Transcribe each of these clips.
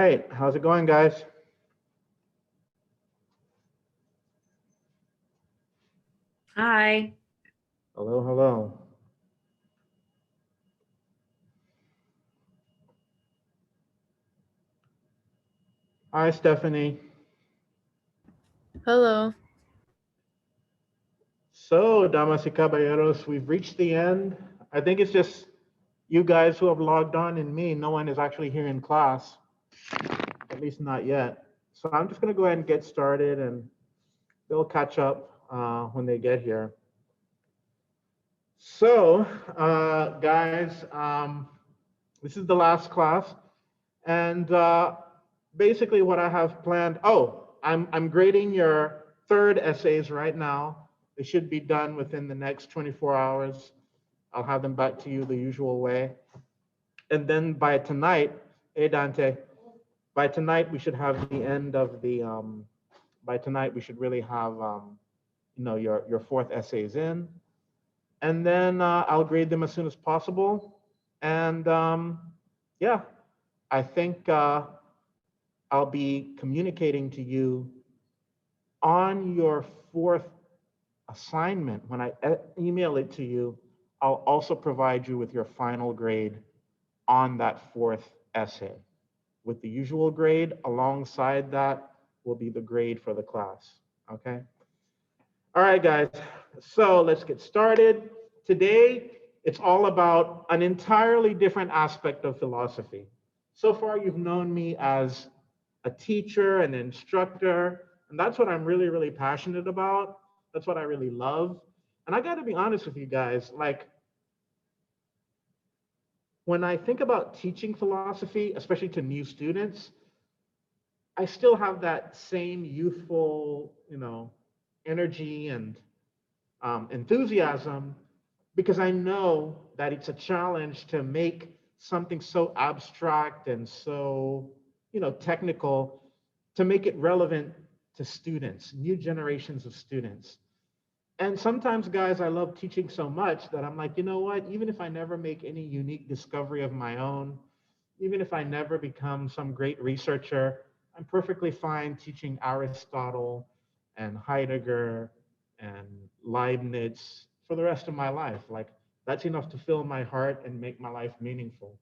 right, how's it going, guys? Hi. Hello, hello. Hi, Stephanie. Hello. So, damas y caballeros, we've reached the end. I think it's just you guys who have logged on and me. No one is actually here in class, at least not yet. So I'm just going to go ahead and get started, and they'll catch up when they get here. So, guys, this is the last class, and basically what I have planned. Oh, I'm grading your third essays right now. They should be done within the next 24 hours. I'll have them back to you the usual way. And then by tonight, hey Dante, by tonight we should have the end of the. By tonight we should really have your fourth essays in, and then I'll grade them as soon as possible. And yeah, I think I'll be communicating to you on your fourth assignment. When I email it to you, I'll also provide you with your final grade on that fourth essay. With the usual grade, alongside that will be the grade for the class, okay? All right, guys, so let's get started. Today, it's all about an entirely different aspect of philosophy. So far, you've known me as a teacher, an instructor, and that's what I'm really, really passionate about. That's what I really love. And I gotta be honest with you guys, like, when I think about teaching philosophy, especially to new students, I still have that same youthful, energy and enthusiasm, because I know that it's a challenge to make something so abstract and so, technical, to make it relevant to students, new generations of students. And sometimes, guys, I love teaching so much that I'm like, you know what? Even if I never make any unique discovery of my own, even if I never become some great researcher, I'm perfectly fine teaching Aristotle and Heidegger and Leibniz for the rest of my life. Like, that's enough to fill my heart and make my life meaningful.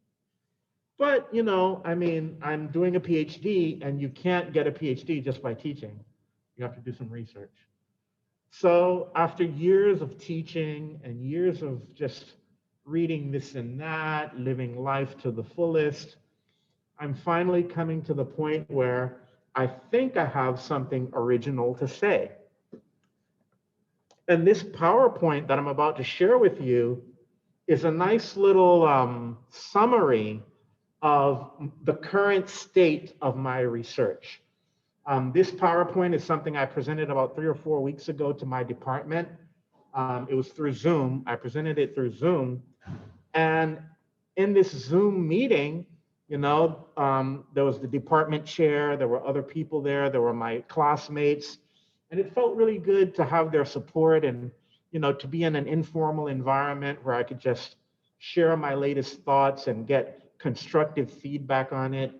But, I mean, I'm doing a PhD, and you can't get a PhD just by teaching. You have to do some research. So after years of teaching and years of just reading this and that, living life to the fullest, I'm finally coming to the point where I think I have something original to say. And this PowerPoint that I'm about to share with you is a nice little summary of the current state of my research. This PowerPoint is something I presented about 3 or 4 weeks ago to my department. It was through Zoom. I presented it through Zoom. And in this Zoom meeting, there was the department chair, there were other people there were my classmates. And it felt really good to have their support and, to be in an informal environment where I could just share my latest thoughts and get constructive feedback on it.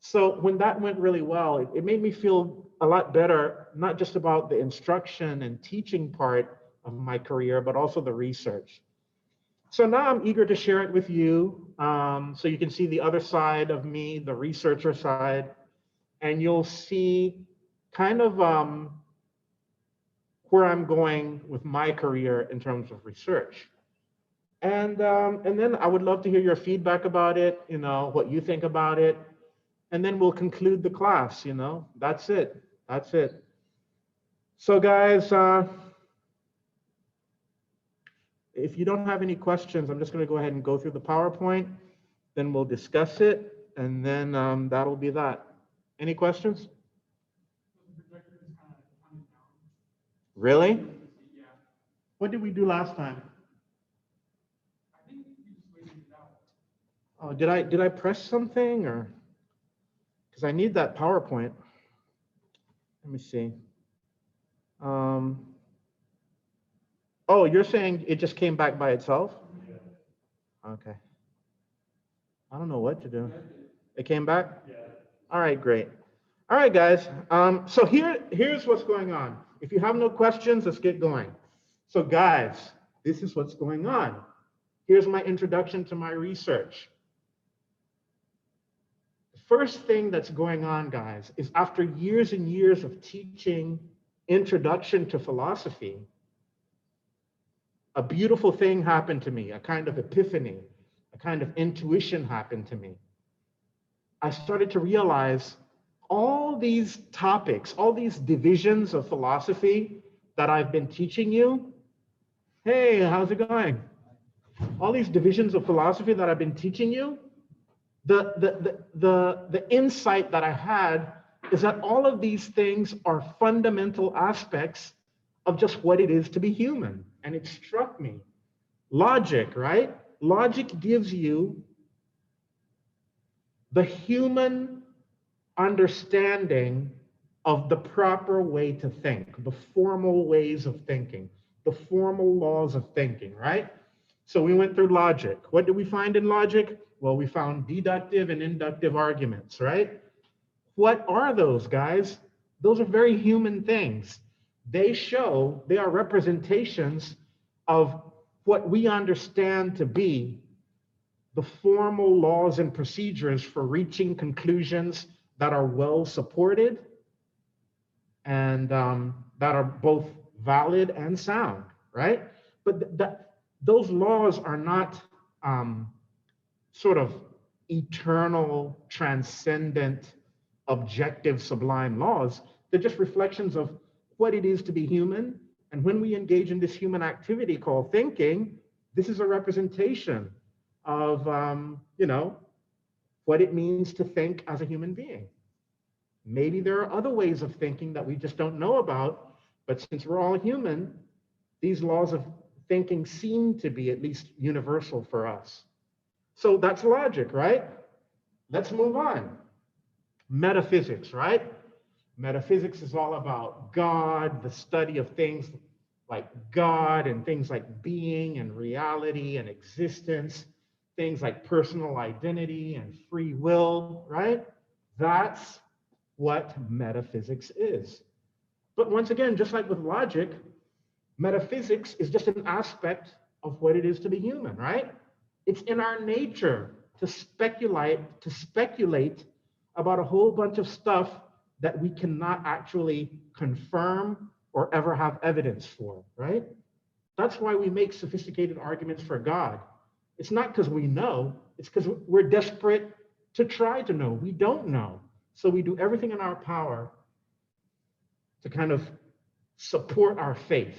So when that went really well, it made me feel a lot better, not just about the instruction and teaching part of my career, but also the research. So now I'm eager to share it with you, so you can see the other side of me, the researcher side, and you'll see kind of where I'm going with my career in terms of research. And then I would love to hear your feedback about it, what you think about it. And then we'll conclude the class, That's it. That's it. So guys, if you don't have any questions, I'm just going to go ahead and go through the PowerPoint, then we'll discuss it, and then that'll be that. Any questions? Really? What did we do last time? Oh, did I press something, or? Because I need that PowerPoint. Let me see. Oh, you're saying it just came back by itself? Okay. I don't know what to do. It came back? Yeah. All right, great. All right, guys. So here's what's going on. If you have no questions, let's get going. So guys, this is what's going on. Here's my introduction to my research. The first thing that's going on, guys, is after years and years of teaching introduction to philosophy, a beautiful thing happened to me, a kind of epiphany, a kind of intuition happened to me. I started to realize all these topics, all these divisions of philosophy that I've been teaching you. Hey, how's it going? All these divisions of philosophy that I've been teaching you, the insight that I had is that all of these things are fundamental aspects of just what it is to be human. And it struck me. Logic, right? Logic gives you the human understanding of the proper way to think, the formal ways of thinking, the formal laws of thinking, right? So we went through logic. What did we find in logic? Well, we found deductive and inductive arguments, right? What are those, guys? Those are very human things. They are representations of what we understand to be the formal laws and procedures for reaching conclusions that are well supported and that are both valid and sound, right? But those laws are not sort of eternal, transcendent, objective, sublime laws. They're just reflections of what it is to be human. And when we engage in this human activity called thinking, this is a representation of, what it means to think as a human being. Maybe there are other ways of thinking that we just don't know about, but since we're all human, these laws of thinking seem to be at least universal for us. So that's logic, right? Let's move on. Metaphysics, right? Metaphysics is all about God, the study of things like God and things like being and reality and existence, things like personal identity and free will, right? That's what metaphysics is. But once again, just like with logic, metaphysics is just an aspect of what it is to be human, right? It's in our nature to speculate about a whole bunch of stuff that we cannot actually confirm or ever have evidence for, right? That's why we make sophisticated arguments for God. It's not because we know, it's because we're desperate to try to know. We don't know. So we do everything in our power to kind of support our faith.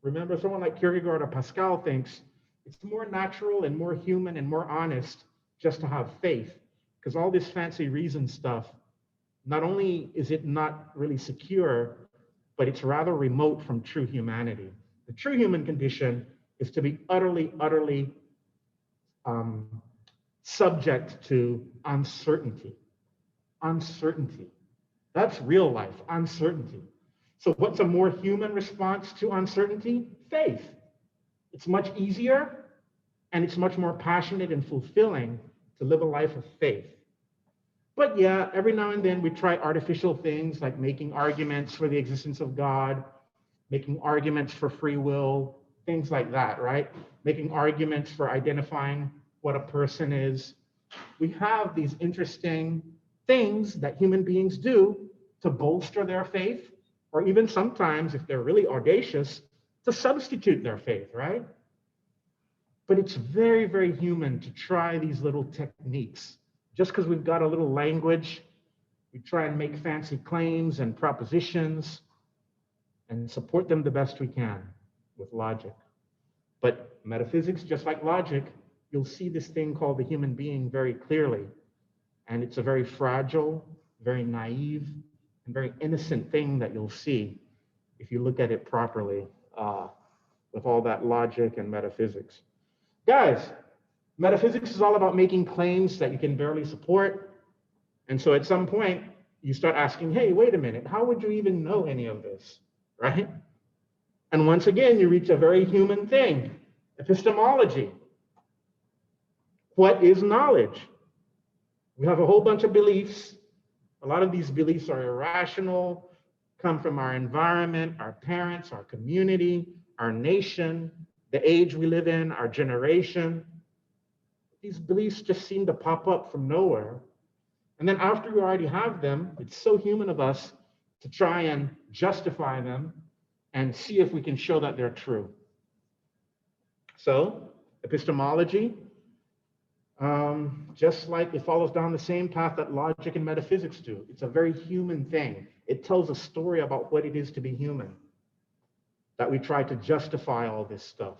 Remember, someone like Kierkegaard or Pascal thinks it's more natural and more human and more honest just to have faith, because all this fancy reason stuff, not only is it not really secure, but it's rather remote from true humanity. The true human condition is to be utterly subject to uncertainty. Uncertainty. That's real life, uncertainty. So what's a more human response to uncertainty? Faith. It's much easier and it's much more passionate and fulfilling to live a life of faith. But yeah, every now and then we try artificial things like making arguments for the existence of God, making arguments for free will, things like that, right? Making arguments for identifying what a person is. We have these interesting things that human beings do to bolster their faith, or even sometimes, if they're really audacious, to substitute their faith, right? But it's very, very human to try these little techniques. Just because we've got a little language, we try and make fancy claims and propositions and support them the best we can with logic. But metaphysics, just like logic, you'll see this thing called the human being very clearly. And it's a very fragile, very naive, and very innocent thing that you'll see if you look at it properly with all that logic and metaphysics. Guys, metaphysics is all about making claims that you can barely support. And so at some point, you start asking, hey, wait a minute, how would you even know any of this, right? And once again, you reach a very human thing, epistemology. What is knowledge? We have a whole bunch of beliefs A lot of these beliefs are irrational, come from our environment, our parents, our community, our nation, the age we live in, our generation. These beliefs just seem to pop up from nowhere. And then after we already have them, it's so human of us to try and justify them and see if we can show that they're true. So, epistemology, just like it follows down the same path that logic and metaphysics do. It's a very human thing. It tells a story about what it is to be human, that we try to justify all this stuff,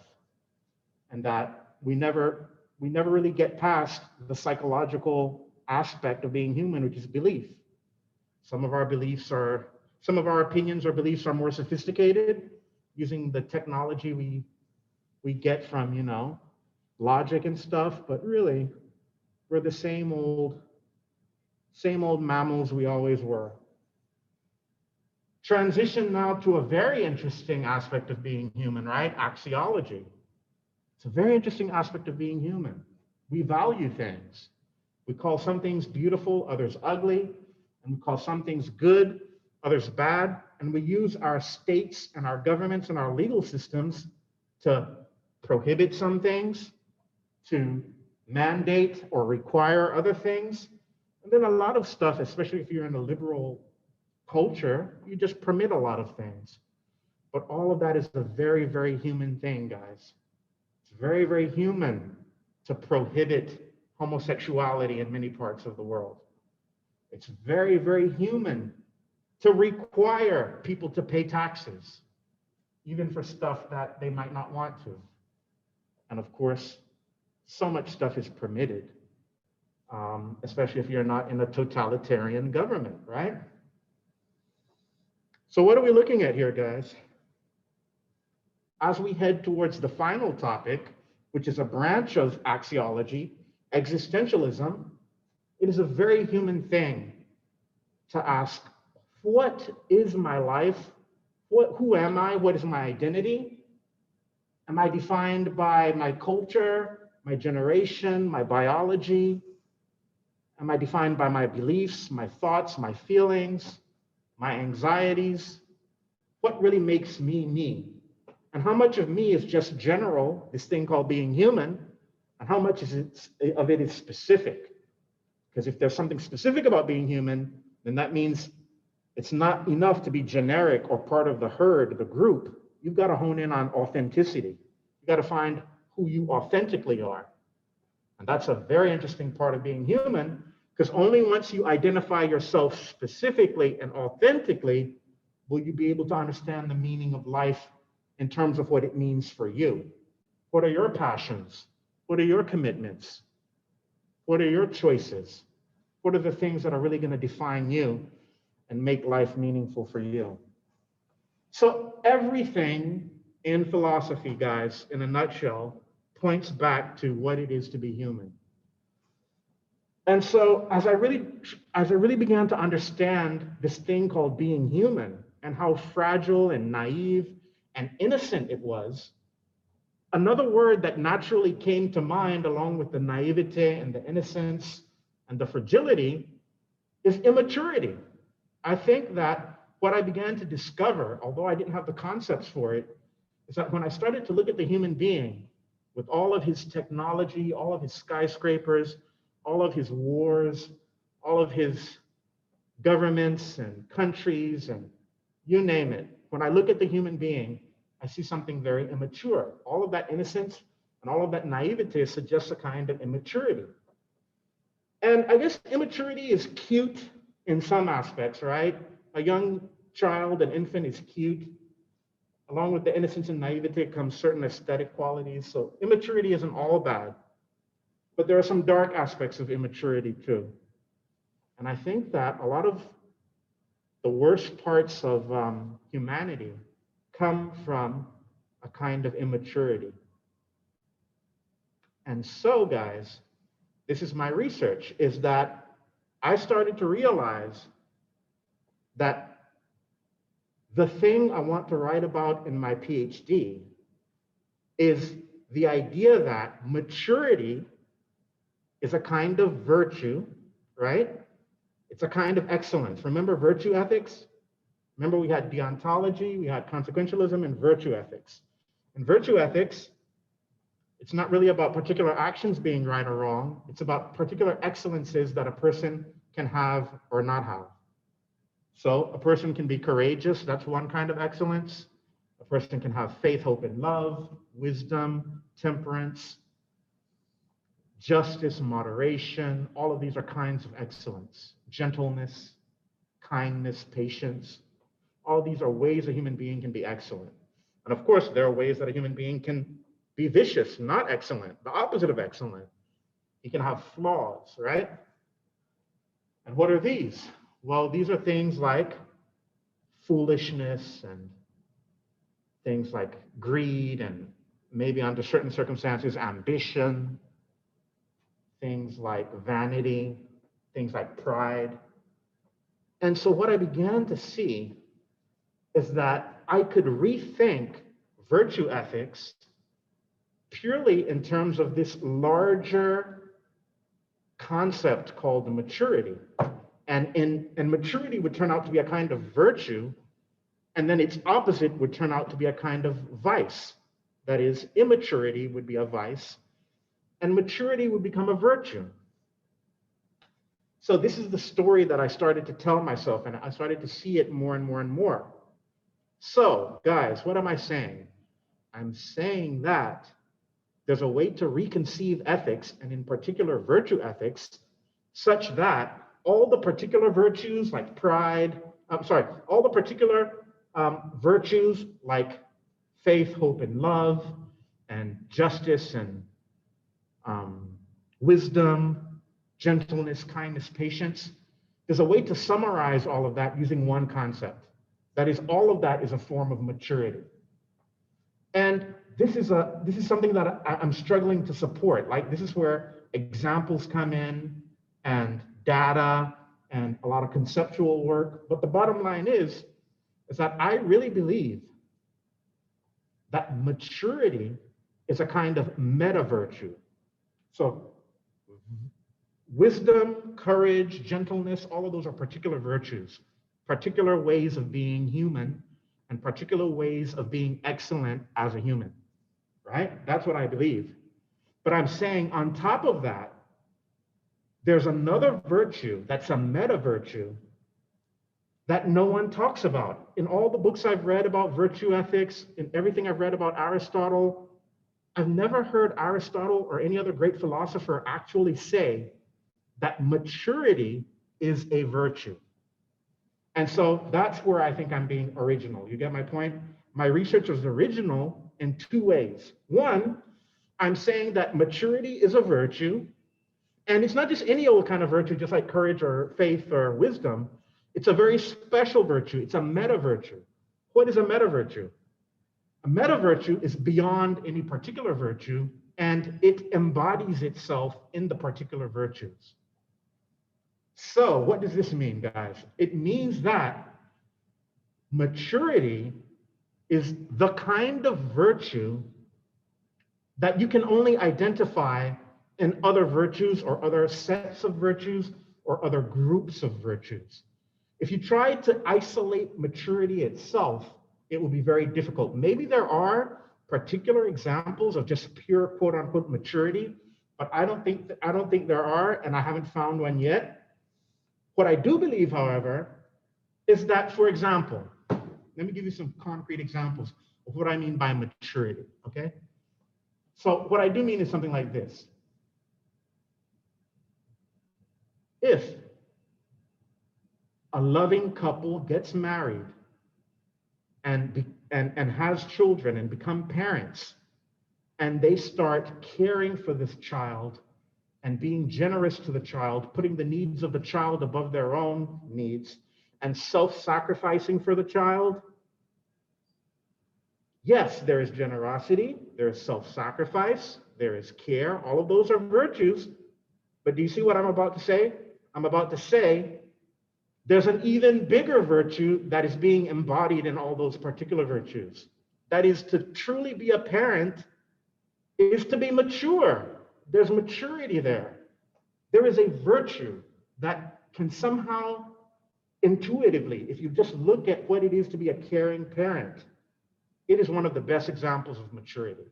and that we never really get past the psychological aspect of being human, which is belief. Some of our opinions or beliefs are more sophisticated, using the technology we get from, logic and stuff, but really, we're the same old mammals we always were. Transition now to a very interesting aspect of being human, right? Axiology. It's a very interesting aspect of being human. We value things. We call some things beautiful, others ugly, and we call some things good, others bad, and we use our states and our governments and our legal systems to prohibit some things, to mandate or require other things. And then a lot of stuff, especially if you're in a liberal culture, you just permit a lot of things. But all of that is a very, very human thing, guys. It's very, very human to prohibit homosexuality in many parts of the world. It's very, very human to require people to pay taxes, even for stuff that they might not want to. And of course, so much stuff is permitted, especially if you're not in a totalitarian government, right? So what are we looking at here, guys? As we head towards the final topic, which is a branch of axiology, existentialism, it is a very human thing to ask, what is my life? Who am I? What is my identity? Am I defined by my culture, my generation, my biology? Am I defined by my beliefs, my thoughts, my feelings, my anxieties? What really makes me me? And how much of me is just general, this thing called being human, and how much of it is specific? Because if there's something specific about being human, then that means it's not enough to be generic or part of the herd, the group. You've got to hone in on authenticity. You've got to find who you authentically are. And that's a very interesting part of being human, because only once you identify yourself specifically and authentically will you be able to understand the meaning of life in terms of what it means for you. What are your passions? What are your commitments? What are your choices? What are the things that are really going to define you and make life meaningful for you? So everything in philosophy, guys, in a nutshell, points back to what it is to be human. And so as I really began to understand this thing called being human and how fragile and naive and innocent it was, another word that naturally came to mind along with the naivete and the innocence and the fragility is immaturity. I think that what I began to discover, although I didn't have the concepts for it, is that when I started to look at the human being with all of his technology, all of his skyscrapers, all of his wars, all of his governments and countries and you name it, when I look at the human being, I see something very immature. All of that innocence and all of that naivete suggests a kind of immaturity. And I guess immaturity is cute in some aspects, right? A young child, an infant is cute. Along with the innocence and naivete comes certain aesthetic qualities. So immaturity isn't all bad, but there are some dark aspects of immaturity too. And I think that a lot of the worst parts of humanity come from a kind of immaturity. And so, guys, this is my research, is that I started to realize that the thing I want to write about in my PhD is the idea that maturity is a kind of virtue, right? It's a kind of excellence. Remember virtue ethics? Remember we had deontology, we had consequentialism, and virtue ethics. In virtue ethics, it's not really about particular actions being right or wrong. It's about particular excellences that a person can have or not have. So a person can be courageous. That's one kind of excellence. A person can have faith, hope, and love, wisdom, temperance, justice, moderation. All of these are kinds of excellence. Gentleness, kindness, patience. All of these are ways a human being can be excellent. And of course, there are ways that a human being can be vicious, not excellent, the opposite of excellent. He can have flaws, right? And what are these? Well, these are things like foolishness and things like greed and maybe under certain circumstances, ambition, things like vanity, things like pride. And so what I began to see is that I could rethink virtue ethics purely in terms of this larger concept called maturity. And maturity would turn out to be a kind of virtue, and then its opposite would turn out to be a kind of vice. That is, immaturity would be a vice, and maturity would become a virtue. So this is the story that I started to tell myself, and I started to see it more and more and more. So, guys, what am I saying? I'm saying that there's a way to reconceive ethics, and in particular virtue ethics, such that all the particular virtues like pride, all the particular virtues like faith, hope, and love, and justice, and wisdom, gentleness, kindness, patience, there's a way to summarize all of that using one concept. That is, all of that is a form of maturity. And this is something that I'm struggling to support. Like, this is where examples come in and data and a lot of conceptual work. But the bottom line is that I really believe that maturity is a kind of meta virtue. So wisdom, courage, gentleness, all of those are particular virtues, particular ways of being human, and particular ways of being excellent as a human, right? That's what I believe. But I'm saying on top of that, there's another virtue that's a meta virtue that no one talks about. In all the books I've read about virtue ethics, in everything I've read about Aristotle, I've never heard Aristotle or any other great philosopher actually say that maturity is a virtue. And so that's where I think I'm being original. You get my point? My research is original in two ways. One, I'm saying that maturity is a virtue, and it's not just any old kind of virtue, just like courage or faith or wisdom. It's a very special virtue. It's a meta virtue. What is a meta virtue? A meta virtue is beyond any particular virtue, and it embodies itself in the particular virtues. So what does this mean, guys? It means that maturity is the kind of virtue that you can only identify in other virtues or other sets of virtues or other groups of virtues. If you try to isolate maturity itself, it will be very difficult. Maybe there are particular examples of just pure quote unquote maturity, but I don't think there are, and I haven't found one yet. What I do believe, however, is that, for example, let me give you some concrete examples of what I mean by maturity, okay? So what I do mean is something like this. If a loving couple gets married and has children and become parents, and they start caring for this child and being generous to the child, putting the needs of the child above their own needs, and self-sacrificing for the child, yes, there is generosity, there is self-sacrifice, there is care. All of those are virtues. But do you see what I'm about to say? I'm about to say there's an even bigger virtue that is being embodied in all those particular virtues. That is, to truly be a parent is to be mature. There's maturity there. There is a virtue that can somehow intuitively, if you just look at what it is to be a caring parent, it is one of the best examples of maturity.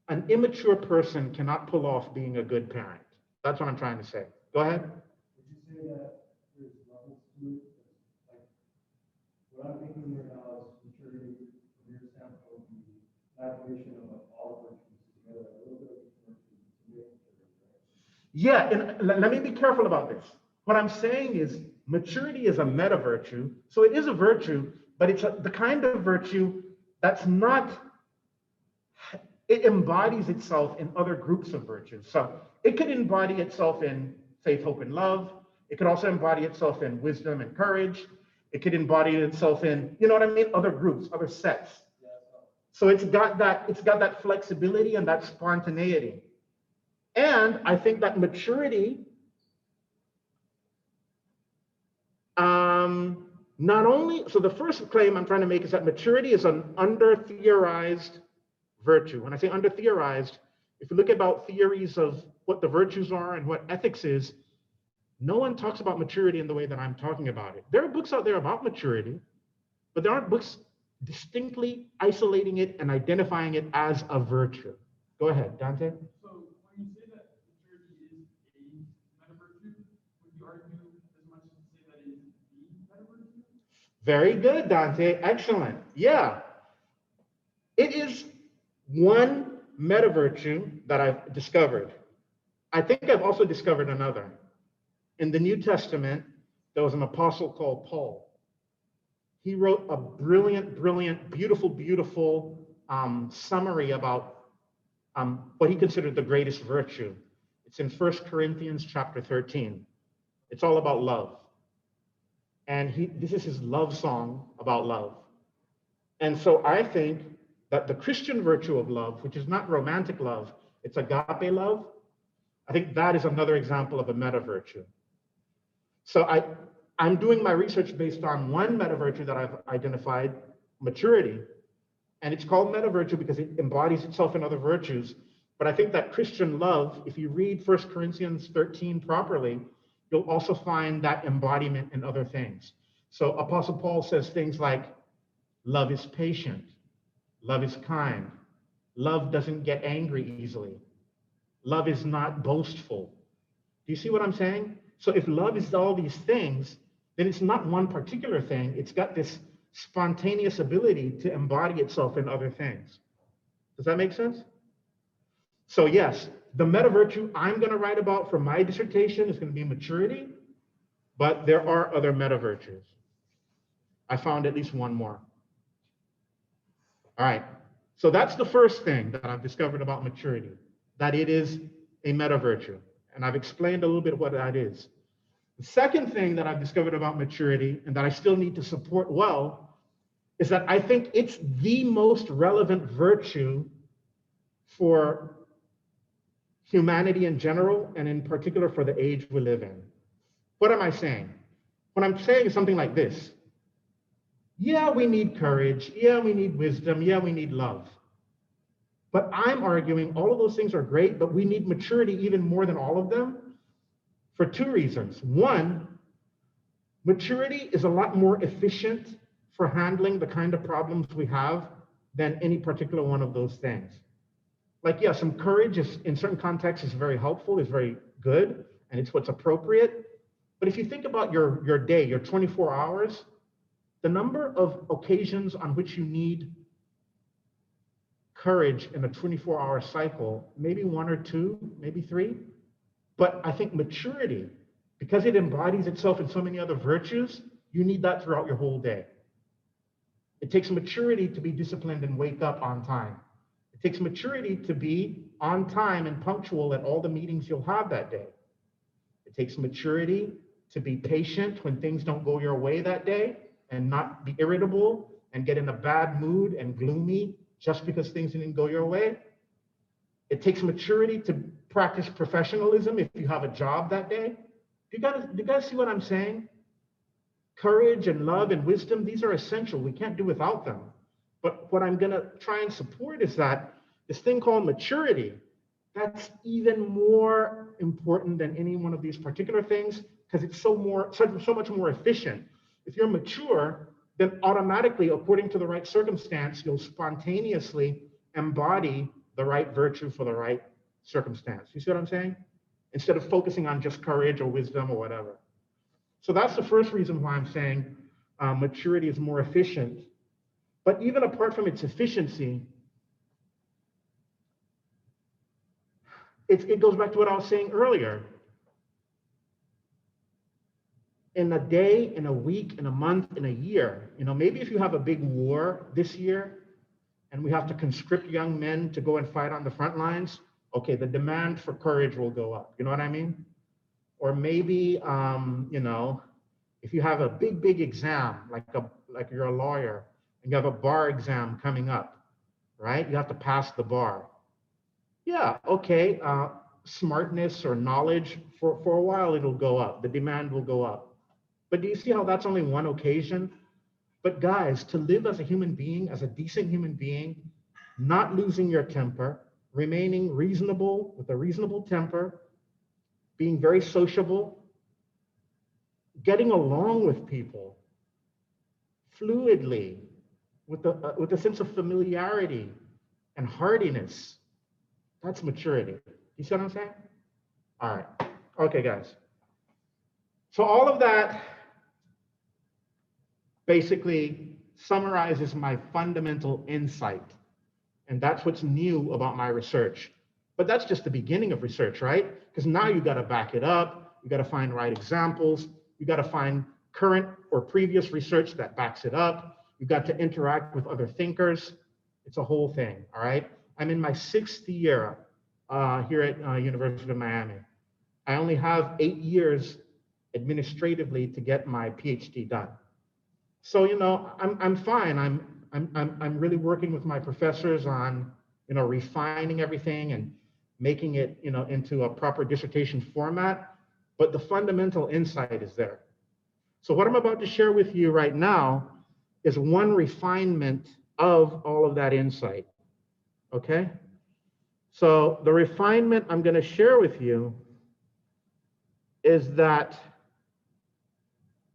An immature person cannot pull off being a good parent. That's what I'm trying to say. Go ahead. Would you say that there's levels to it? Like, what I'm thinking right now is maturity from your standpoint would be collaboration of like all virtues together, a little bit of each virtue to make maturity, right? Yeah, and let me be careful about this. What I'm saying is maturity is a meta virtue. So it is a virtue, but it's the kind of virtue that's not, it embodies itself in other groups of virtues. So it could embody itself in faith, hope, and love. It could also embody itself in wisdom and courage. It could embody itself in, you know what I mean, other groups, other sets. So it's got that flexibility and that spontaneity. And I think that maturity, not only, so the first claim I'm trying to make is that maturity is an under-theorized virtue. When I say under-theorized, if you look about theories of what the virtues are and what ethics is, no one talks about maturity in the way that I'm talking about it. There are books out there about maturity, but there aren't books distinctly isolating it and identifying it as a virtue. Go ahead, Dante. So when you say that maturity is a meta virtue, would you argue as much as to say that it is the meta virtue? Very good, Dante. Excellent. Yeah. It is one meta virtue that I've discovered. I think I've also discovered another. In the New Testament, there was an apostle called Paul. He wrote a brilliant, beautiful summary about what he considered the greatest virtue. It's in 1 Corinthians chapter 13. It's all about love. And this is his love song about love. And so I think that the Christian virtue of love, which is not romantic love, it's agape love, I think that is another example of a meta virtue. So I'm doing my research based on one meta virtue that I've identified, maturity, and it's called meta virtue because it embodies itself in other virtues. But I think that Christian love, if you read 1 Corinthians 13 properly, you'll also find that embodiment in other things. So Apostle Paul says things like, love is patient, love is kind, love doesn't get angry easily, love is not boastful. Do you see what I'm saying? So if love is all these things, then it's not one particular thing. It's got this spontaneous ability to embody itself in other things. Does that make sense? So yes, the meta virtue I'm going to write about for my dissertation is going to be maturity, but there are other meta virtues. I found at least one more. All right, so that's the first thing that I've discovered about maturity, that it is a meta virtue. And I've explained a little bit what that is. The second thing that I've discovered about maturity and that I still need to support well is that I think it's the most relevant virtue for humanity in general, and in particular for the age we live in. What am I saying? What I'm saying is something like this. Yeah, we need courage. Yeah, we need wisdom. Yeah, we need love. But I'm arguing all of those things are great, but we need maturity even more than all of them for two reasons. One, maturity is a lot more efficient for handling the kind of problems we have than any particular one of those things. Like, yeah, some courage is, in certain contexts, is very helpful, is very good, and it's what's appropriate. But if you think about your day, your 24 hours, the number of occasions on which you need courage in a 24-hour cycle, maybe one or two, maybe three. But I think maturity, because it embodies itself in so many other virtues, you need that throughout your whole day. It takes maturity to be disciplined and wake up on time. It takes maturity to be on time and punctual at all the meetings you'll have that day. It takes maturity to be patient when things don't go your way that day and not be irritable and get in a bad mood and gloomy just because things didn't go your way. It takes maturity to practice professionalism if you have a job that day. Do you guys see what I'm saying? Courage and love and wisdom, these are essential. We can't do without them. But what I'm gonna try and support is that this thing called maturity, that's even more important than any one of these particular things, because it's so much more efficient. If you're mature, then automatically, according to the right circumstance, you'll spontaneously embody the right virtue for the right circumstance. You see what I'm saying? Instead of focusing on just courage or wisdom or whatever. So that's the first reason why I'm saying maturity is more efficient. But even apart from its efficiency, it goes back to what I was saying earlier. In a day, in a week, in a month, in a year, maybe if you have a big war this year and we have to conscript young men to go and fight on the front lines, okay, the demand for courage will go up. You know what I mean? Or maybe, if you have a big exam, like you're a lawyer and you have a bar exam coming up, right? You have to pass the bar. Yeah, okay, smartness or knowledge, for a while it'll go up, the demand will go up. But do you see how that's only one occasion? But guys, to live as a human being, as a decent human being, not losing your temper, remaining reasonable with a reasonable temper, being very sociable, getting along with people fluidly, with a sense of familiarity and hardiness, that's maturity. You see what I'm saying? All right. Okay, guys. So all of that basically summarizes my fundamental insight. And that's what's new about my research. But that's just the beginning of research, right? Because now you got to back it up. You got to find right examples. You got to find current or previous research that backs it up. You got to interact with other thinkers. It's a whole thing, all right? I'm in my 6th year here at University of Miami. I only have 8 years administratively to get my PhD done. So, I'm fine. I'm really working with my professors on, refining everything and making it, into a proper dissertation format. But the fundamental insight is there. So what I'm about to share with you right now is one refinement of all of that insight. Okay? So the refinement I'm going to share with you is that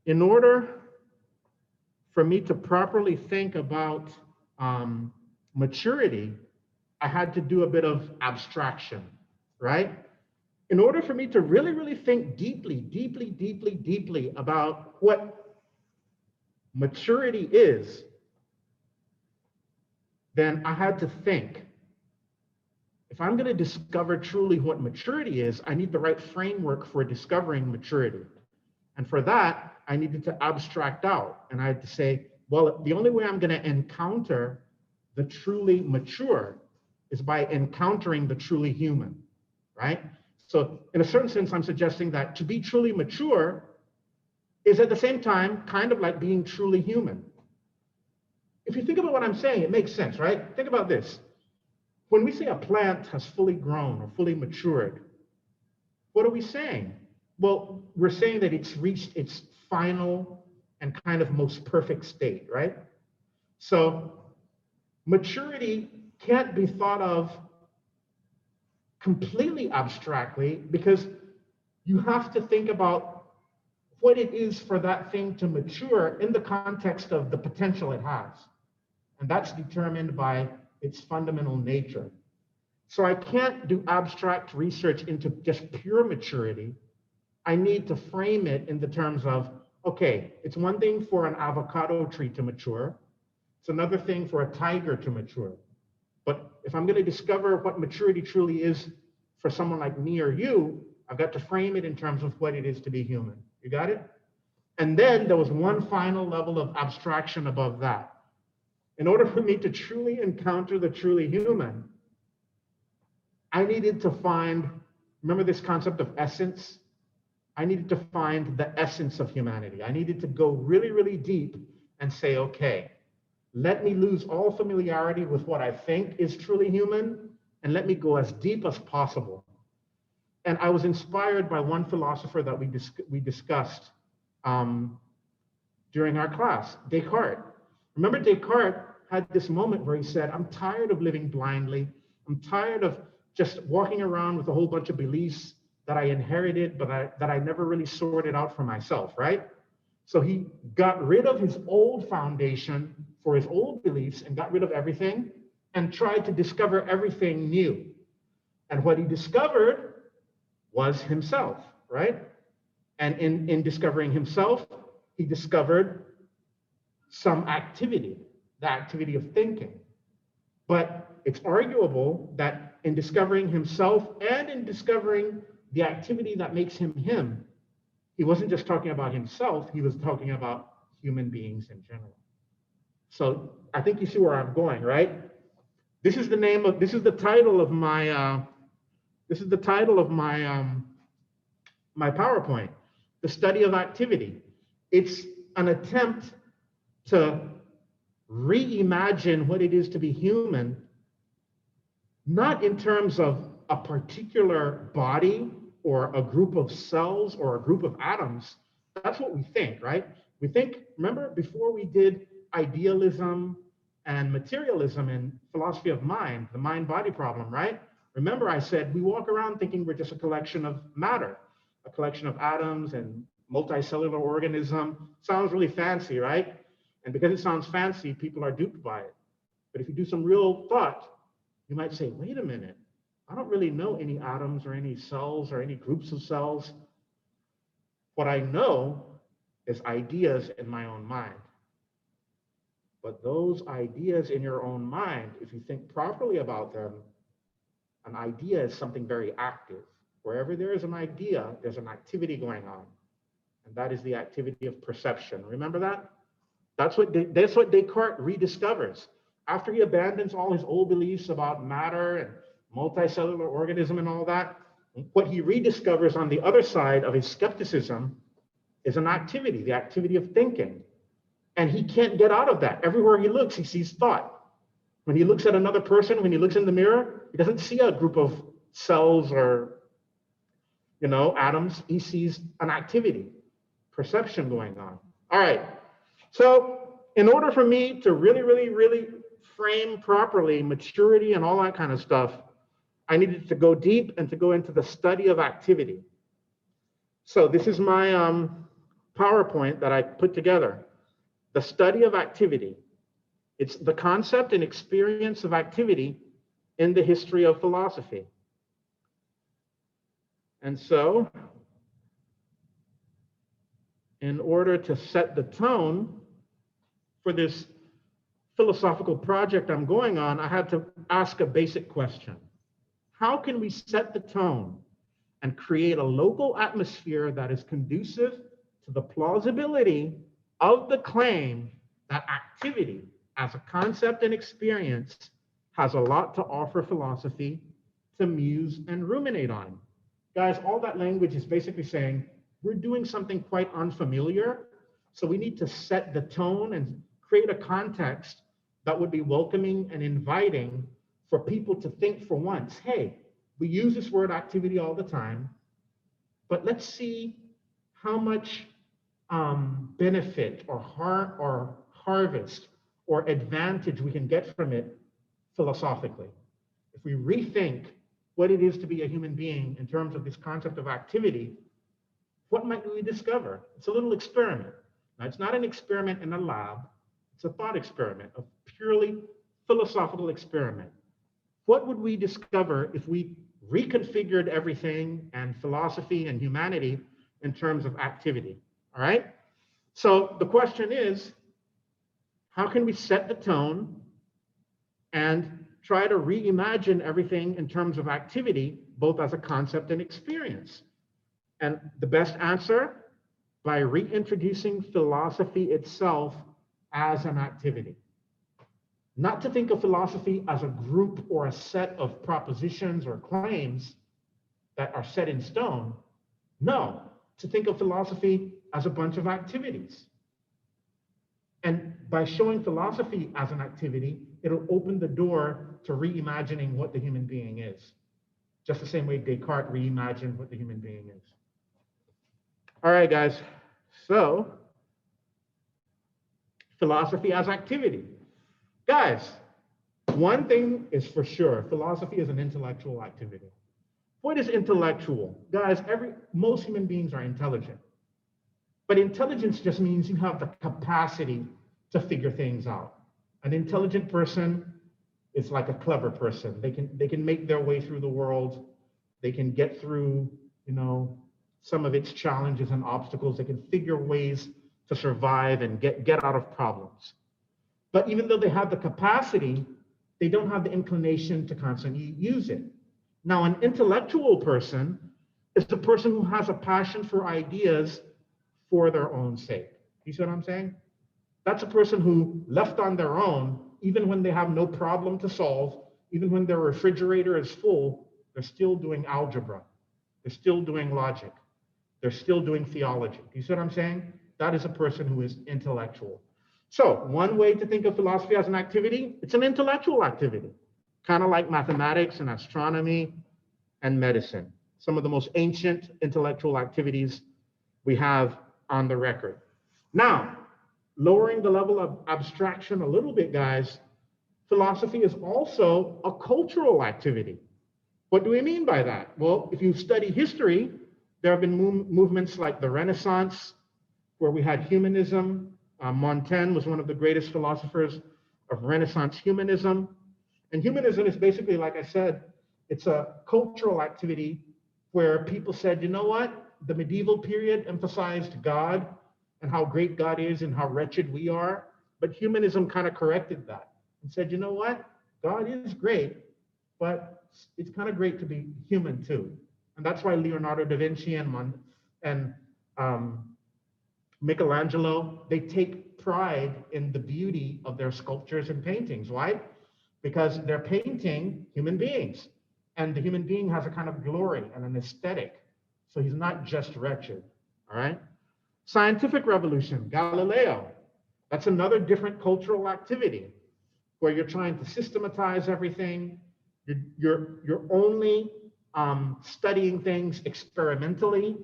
in order for me to properly think about maturity, I had to do a bit of abstraction, right? In order for me to really think deeply about what maturity is, then I had to think. If I'm going to discover truly what maturity is, I need the right framework for discovering maturity. And for that, I needed to abstract out. And I had to say, well, the only way I'm going to encounter the truly mature is by encountering the truly human, right? So in a certain sense, I'm suggesting that to be truly mature is at the same time kind of like being truly human. If you think about what I'm saying, it makes sense, right? Think about this. When we say a plant has fully grown or fully matured, what are we saying? Well, we're saying that it's reached its final and kind of most perfect state, right? So maturity can't be thought of completely abstractly because you have to think about what it is for that thing to mature in the context of the potential it has. And that's determined by its fundamental nature. So I can't do abstract research into just pure maturity. I need to frame it in the terms of, okay, it's one thing for an avocado tree to mature. It's another thing for a tiger to mature. But if I'm going to discover what maturity truly is for someone like me or you, I've got to frame it in terms of what it is to be human. You got it? And then there was one final level of abstraction above that. In order for me to truly encounter the truly human, I needed to find, remember this concept of essence? I needed to find the essence of humanity. I needed to go really deep and say, okay, let me lose all familiarity with what I think is truly human, and let me go as deep as possible. And I was inspired by one philosopher that we discussed during our class, Descartes. Remember, Descartes had this moment where he said, I'm tired of living blindly. I'm tired of just walking around with a whole bunch of beliefs that I inherited, but that I never really sorted out for myself, right? So he got rid of his old foundation for his old beliefs and got rid of everything and tried to discover everything new. And what he discovered was himself, right? And in discovering himself, he discovered some activity, the activity of thinking. But it's arguable that in discovering himself and in discovering the activity that makes him him, he wasn't just talking about himself, he was talking about human beings in general. So I think you see where I'm going, right? This is the title of my my PowerPoint, the study of activity. It's an attempt to reimagine what it is to be human, not in terms of a particular body or a group of cells or a group of atoms. That's what we think, right? We think, remember, before we did idealism and materialism in philosophy of mind, the mind-body problem, right? Remember, I said we walk around thinking we're just a collection of matter, a collection of atoms and multicellular organism. Sounds really fancy, right? And because it sounds fancy, people are duped by it. But if you do some real thought, you might say, wait a minute, I don't really know any atoms or any cells or any groups of cells. What I know is ideas in my own mind. But those ideas in your own mind, if you think properly about them, an idea is something very active. Wherever there is an idea, there's an activity going on. And that is the activity of perception. Remember that? That's what Descartes rediscovers. After he abandons all his old beliefs about matter and multicellular organism and all that, what he rediscovers on the other side of his skepticism is an activity, the activity of thinking. And he can't get out of that. Everywhere he looks, he sees thought. When he looks at another person, when he looks in the mirror, he doesn't see a group of cells or, atoms. He sees an activity, perception going on. All right. So in order for me to really, really, really frame properly maturity and all that kind of stuff, I needed to go deep and to go into the study of activity. So this is my PowerPoint that I put together. The study of activity. It's the concept and experience of activity in the history of philosophy. And so, in order to set the tone for this philosophical project I'm going on, I had to ask a basic question. How can we set the tone and create a local atmosphere that is conducive to the plausibility of the claim that activity as a concept and experience has a lot to offer philosophy to muse and ruminate on? Guys, all that language is basically saying we're doing something quite unfamiliar, so we need to set the tone and create a context that would be welcoming and inviting for people to think for once, hey, we use this word activity all the time, but let's see how much benefit or harvest or advantage we can get from it philosophically. If we rethink what it is to be a human being in terms of this concept of activity, what might we discover? It's a little experiment. Now, it's not an experiment in a lab. It's a thought experiment, a purely philosophical experiment. What would we discover if we reconfigured everything and philosophy and humanity in terms of activity? All right? So the question is, how can we set the tone and try to reimagine everything in terms of activity, both as a concept and experience? And the best answer, by reintroducing philosophy itself as an activity. Not to think of philosophy as a group or a set of propositions or claims that are set in stone. No, to think of philosophy as a bunch of activities. And by showing philosophy as an activity, it'll open the door to reimagining what the human being is. Just the same way Descartes reimagined what the human being is. All right, guys. So, philosophy as activity. Guys, one thing is for sure, philosophy is an intellectual activity. What is intellectual? Guys, most human beings are intelligent. But intelligence just means you have the capacity to figure things out. An intelligent person is like a clever person. They can make their way through the world. They can get through, some of its challenges and obstacles. They can figure ways to survive and get out of problems. But even though they have the capacity, they don't have the inclination to constantly use it. Now, an intellectual person is the person who has a passion for ideas for their own sake. You see what I'm saying? That's a person who, left on their own, even when they have no problem to solve, even when their refrigerator is full, they're still doing algebra. They're still doing logic. They're still doing theology. You see what I'm saying? That is a person who is intellectual. So one way to think of philosophy as an activity, it's an intellectual activity, kind of like mathematics and astronomy and medicine. Some of the most ancient intellectual activities we have on the record. Now, lowering the level of abstraction a little bit, guys, philosophy is also a cultural activity. What do we mean by that? Well, if you study history, there have been movements like the Renaissance, where we had humanism. Montaigne was one of the greatest philosophers of Renaissance humanism. And humanism is basically, like I said, it's a cultural activity where people said, you know what? The medieval period emphasized God and how great God is and how wretched we are. But humanism kind of corrected that and said, you know what? God is great, but it's kind of great to be human too. And that's why Leonardo da Vinci and Michelangelo, they take pride in the beauty of their sculptures and paintings. Why? Because they're painting human beings. And the human being has a kind of glory and an aesthetic. So he's not just wretched, all right? Scientific revolution, Galileo. That's another different cultural activity where you're trying to systematize everything. You're only studying things experimentally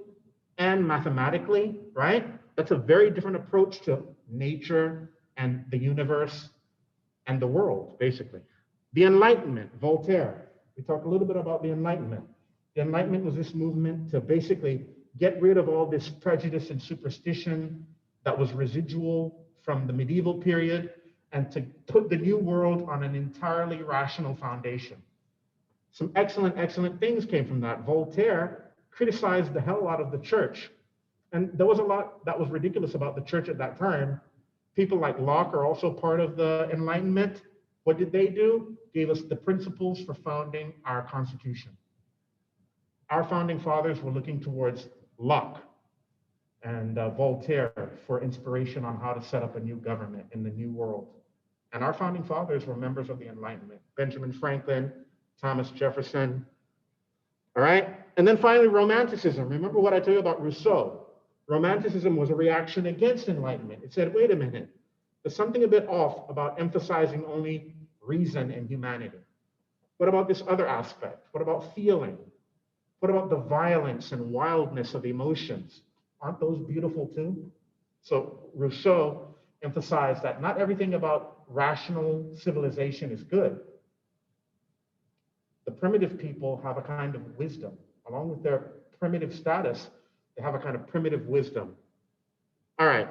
and mathematically, right? That's a very different approach to nature and the universe and the world, basically. The Enlightenment, Voltaire. We talked a little bit about the Enlightenment. The Enlightenment was this movement to basically get rid of all this prejudice and superstition that was residual from the medieval period and to put the new world on an entirely rational foundation. Some excellent things came from that. Voltaire criticized the hell out of the church. And there was a lot that was ridiculous about the church at that time. People like Locke are also part of the Enlightenment. What did they do? Gave us the principles for founding our Constitution. Our founding fathers were looking towards Locke and Voltaire for inspiration on how to set up a new government in the new world. And our founding fathers were members of the Enlightenment. Benjamin Franklin, Thomas Jefferson, all right? And then finally, Romanticism. Remember what I told you about Rousseau? Romanticism was a reaction against Enlightenment. It said, wait a minute, there's something a bit off about emphasizing only reason and humanity. What about this other aspect? What about feeling? What about the violence and wildness of emotions? Aren't those beautiful too? So Rousseau emphasized that not everything about rational civilization is good. The primitive people have a kind of wisdom. Along with their primitive status, they have a kind of primitive wisdom. All right,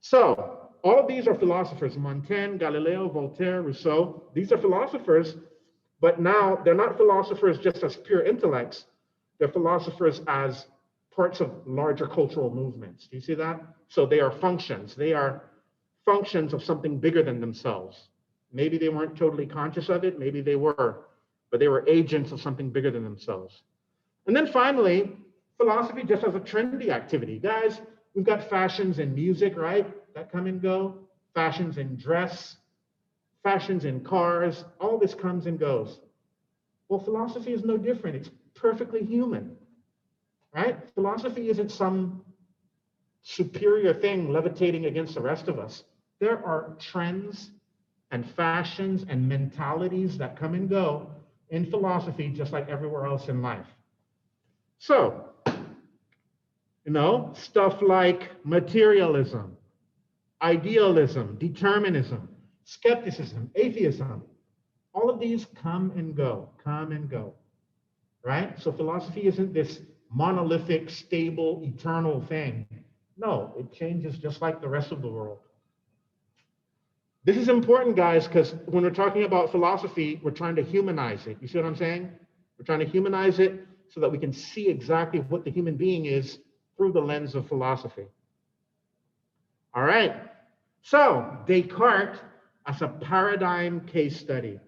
so all of these are philosophers: Montaigne, Galileo, Voltaire, Rousseau. These are philosophers, but now they're not philosophers just as pure intellects. They're philosophers as parts of larger cultural movements. Do you see that? So they are functions. They are functions of something bigger than themselves. Maybe they weren't totally conscious of it. Maybe they were, but they were agents of something bigger than themselves. And then finally, philosophy just as a trendy activity. Guys, we've got fashions in music, right? That come and go. Fashions in dress, fashions in cars, all this comes and goes. Well, philosophy is no different. It's perfectly human, right? Philosophy isn't some superior thing levitating against the rest of us. There are trends and fashions and mentalities that come and go in philosophy, just like everywhere else in life. So, stuff like materialism, idealism, determinism, skepticism, atheism, all of these come and go, come and go. right? So philosophy isn't this monolithic, stable, eternal thing. No, it changes just like the rest of the world. This is important, guys, because when we're talking about philosophy, we're trying to humanize it. You see what I'm saying? We're trying to humanize it so that we can see exactly what the human being is through the lens of philosophy. All right. So Descartes as a paradigm case study.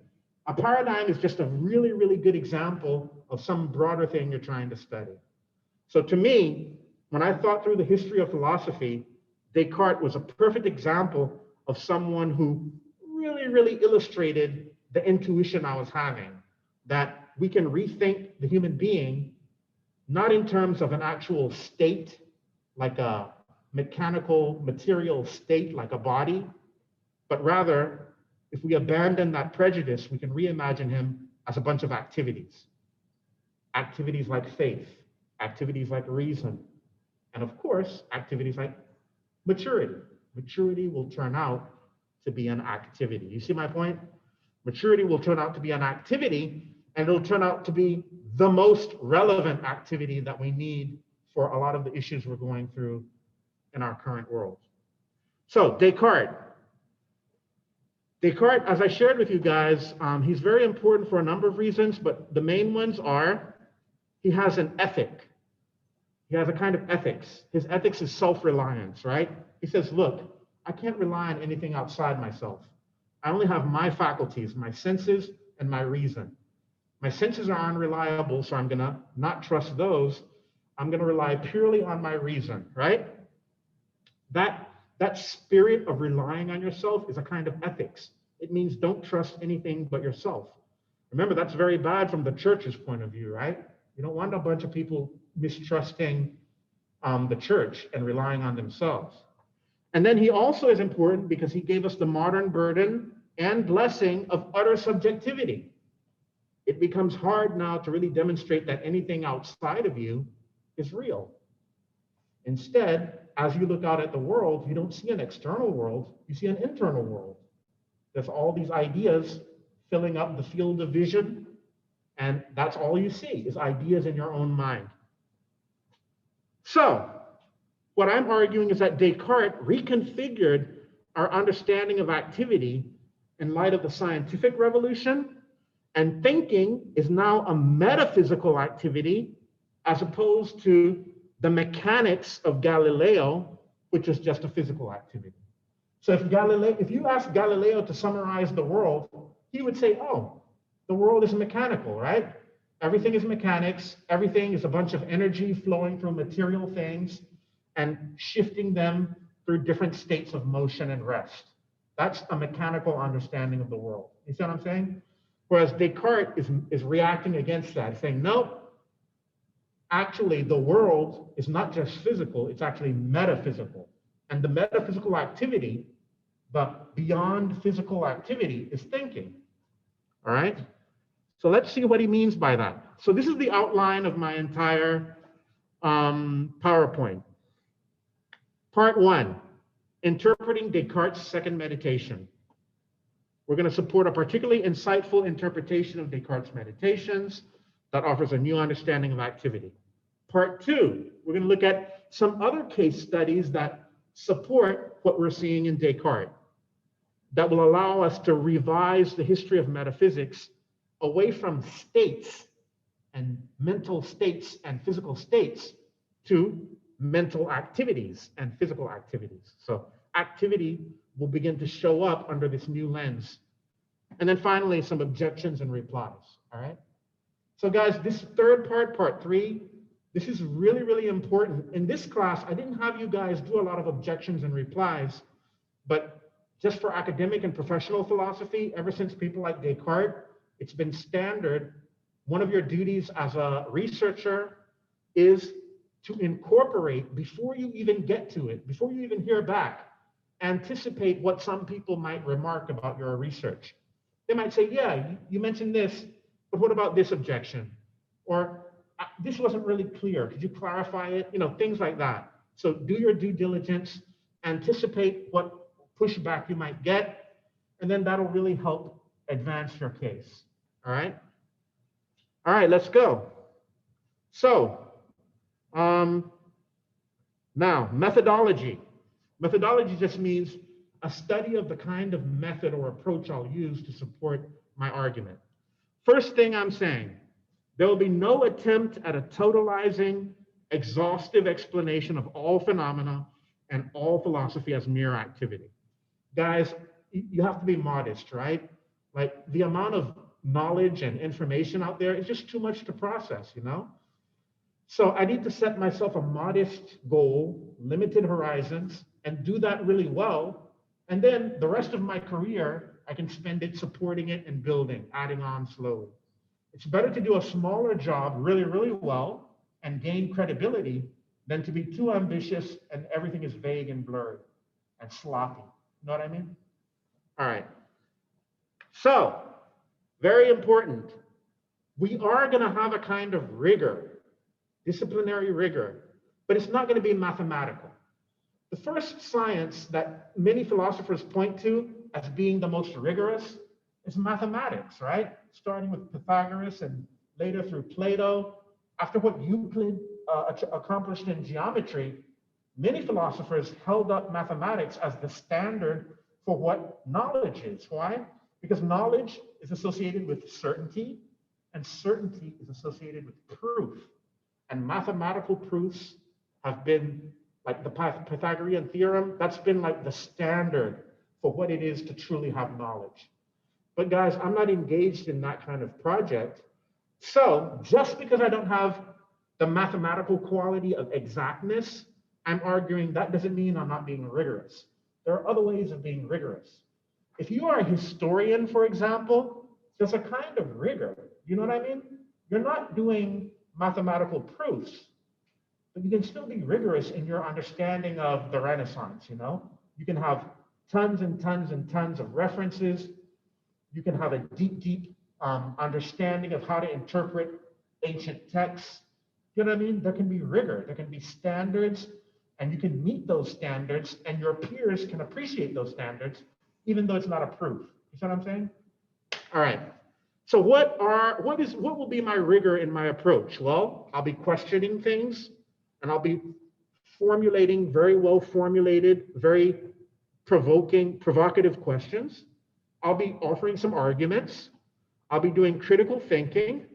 A paradigm is just a really, really good example of some broader thing you're trying to study. So to me, when I thought through the history of philosophy, Descartes was a perfect example of someone who really, really illustrated the intuition I was having, that we can rethink the human being, not in terms of an actual state, like a mechanical material state, like a body, but rather, if we abandon that prejudice, we can reimagine him as a bunch of activities. Activities like faith, activities like reason, and of course, activities like maturity. Maturity will turn out to be an activity. You see my point? Maturity will turn out to be an activity, and it'll turn out to be the most relevant activity that we need for a lot of the issues we're going through in our current world. So Descartes. Descartes, as I shared with you guys, he's very important for a number of reasons, but the main ones are he has an ethic. He has a kind of ethics. His ethics is self-reliance, right? He says, look, I can't rely on anything outside myself. I only have my faculties, my senses, and my reason. My senses are unreliable, so I'm gonna not trust those. I'm gonna rely purely on my reason, right? That spirit of relying on yourself is a kind of ethics. It means don't trust anything but yourself. Remember, that's very bad from the church's point of view, right? You don't want a bunch of people mistrusting the church and relying on themselves. And then he also is important because he gave us the modern burden and blessing of utter subjectivity. It becomes hard now to really demonstrate that anything outside of you is real. Instead, as you look out at the world, you don't see an external world, you see an internal world. There's all these ideas filling up the field of vision, and that's all you see is ideas in your own mind. So, what I'm arguing is that Descartes reconfigured our understanding of activity in light of the scientific revolution, and thinking is now a metaphysical activity as opposed to the mechanics of Galileo, which is just a physical activity. So if you ask Galileo to summarize the world, he would say, oh, the world is mechanical, right? Everything is mechanics. Everything is a bunch of energy flowing through material things and shifting them through different states of motion and rest. That's a mechanical understanding of the world. You see what I'm saying? Whereas Descartes is reacting against that, saying, no, actually the world is not just physical, it's actually metaphysical. And the metaphysical activity, but beyond physical activity, is thinking. All right? So let's see what he means by that. So this is the outline of my entire PowerPoint. Part 1, interpreting Descartes' second meditation. We're going to support a particularly insightful interpretation of Descartes' meditations that offers a new understanding of activity. Part 2, we're going to look at some other case studies that support what we're seeing in Descartes, that will allow us to revise the history of metaphysics away from states and mental states and physical states to mental activities and physical activities. So activity will begin to show up under this new lens. And then finally, some objections and replies, all right? So guys, this third part, part 3, this is really, really important. In this class, I didn't have you guys do a lot of objections and replies, but just for academic and professional philosophy, ever since people like Descartes, it's been standard. One of your duties as a researcher is to incorporate, before you even get to it, before you even hear back, anticipate what some people might remark about your research. They might say, yeah, you mentioned this, but what about this objection? Or this wasn't really clear. Could you clarify it? You know, things like that. So do your due diligence, anticipate what pushback you might get, and then that'll really help advance your case. All right? All right, let's go. So, now methodology. Methodology just means a study of the kind of method or approach I'll use to support my argument. First thing I'm saying, there will be no attempt at a totalizing, exhaustive explanation of all phenomena and all philosophy as mere activity. Guys, you have to be modest, right? Like the amount of knowledge and information out there is just too much to process, you know? So I need to set myself a modest goal, limited horizons, and do that really well. And then the rest of my career, I can spend it supporting it and building, adding on slowly. It's better to do a smaller job really, really well and gain credibility than to be too ambitious and everything is vague and blurred and sloppy. You know what I mean? All right. So, very important. We are going to have a kind of rigor, disciplinary rigor, but it's not going to be mathematical. The first science that many philosophers point to as being the most rigorous is mathematics, right? Starting with Pythagoras and later through Plato. After what Euclid accomplished in geometry, many philosophers held up mathematics as the standard for what knowledge is. Why? Because knowledge is associated with certainty, and certainty is associated with proof. And mathematical proofs have been like the Pythagorean theorem, that's been like the standard for what it is to truly have knowledge. But guys, I'm not engaged in that kind of project. So just because I don't have the mathematical quality of exactness, I'm arguing that doesn't mean I'm not being rigorous. There are other ways of being rigorous. If you are a historian, for example, there's a kind of rigor. You know what I mean? You're not doing mathematical proofs, but you can still be rigorous in your understanding of the Renaissance, you know? You can have tons and tons and tons of references. You can have a deep, deep understanding of how to interpret ancient texts. You know what I mean? There can be rigor, there can be standards, and you can meet those standards, and your peers can appreciate those standards, even though it's not a proof. You see what I'm saying? All right. So what will be my rigor in my approach? Well, I'll be questioning things, and I'll be formulating very well formulated, very provocative questions. I'll be offering some arguments. I'll be doing critical thinking,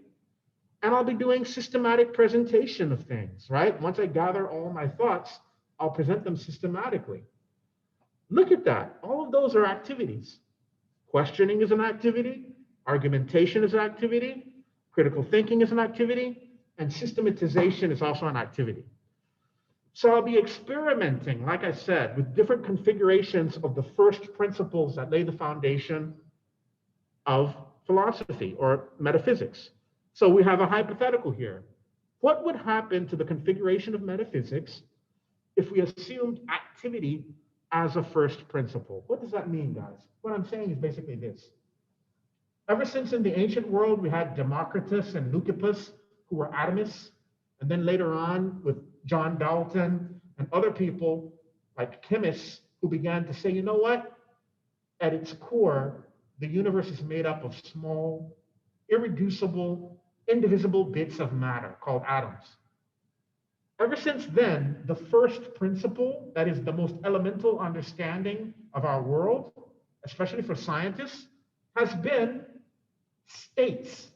and I'll be doing systematic presentation of things, right? Once I gather all my thoughts, I'll present them systematically. Look at that. All of those are activities. Questioning is an activity. Argumentation is an activity. Critical thinking is an activity. And systematization is also an activity. So I'll be experimenting, like I said, with different configurations of the first principles that lay the foundation of philosophy or metaphysics. So we have a hypothetical here. What would happen to the configuration of metaphysics if we assumed activity as a first principle? What does that mean, guys? What I'm saying is basically this. Ever since in the ancient world, we had Democritus and Leucippus, who were atomists, and then later on with John Dalton and other people like chemists who began to say, you know what? At its core, the universe is made up of small, irreducible, indivisible bits of matter called atoms. Ever since then, the first principle, that is the most elemental understanding of our world, especially for scientists, has been states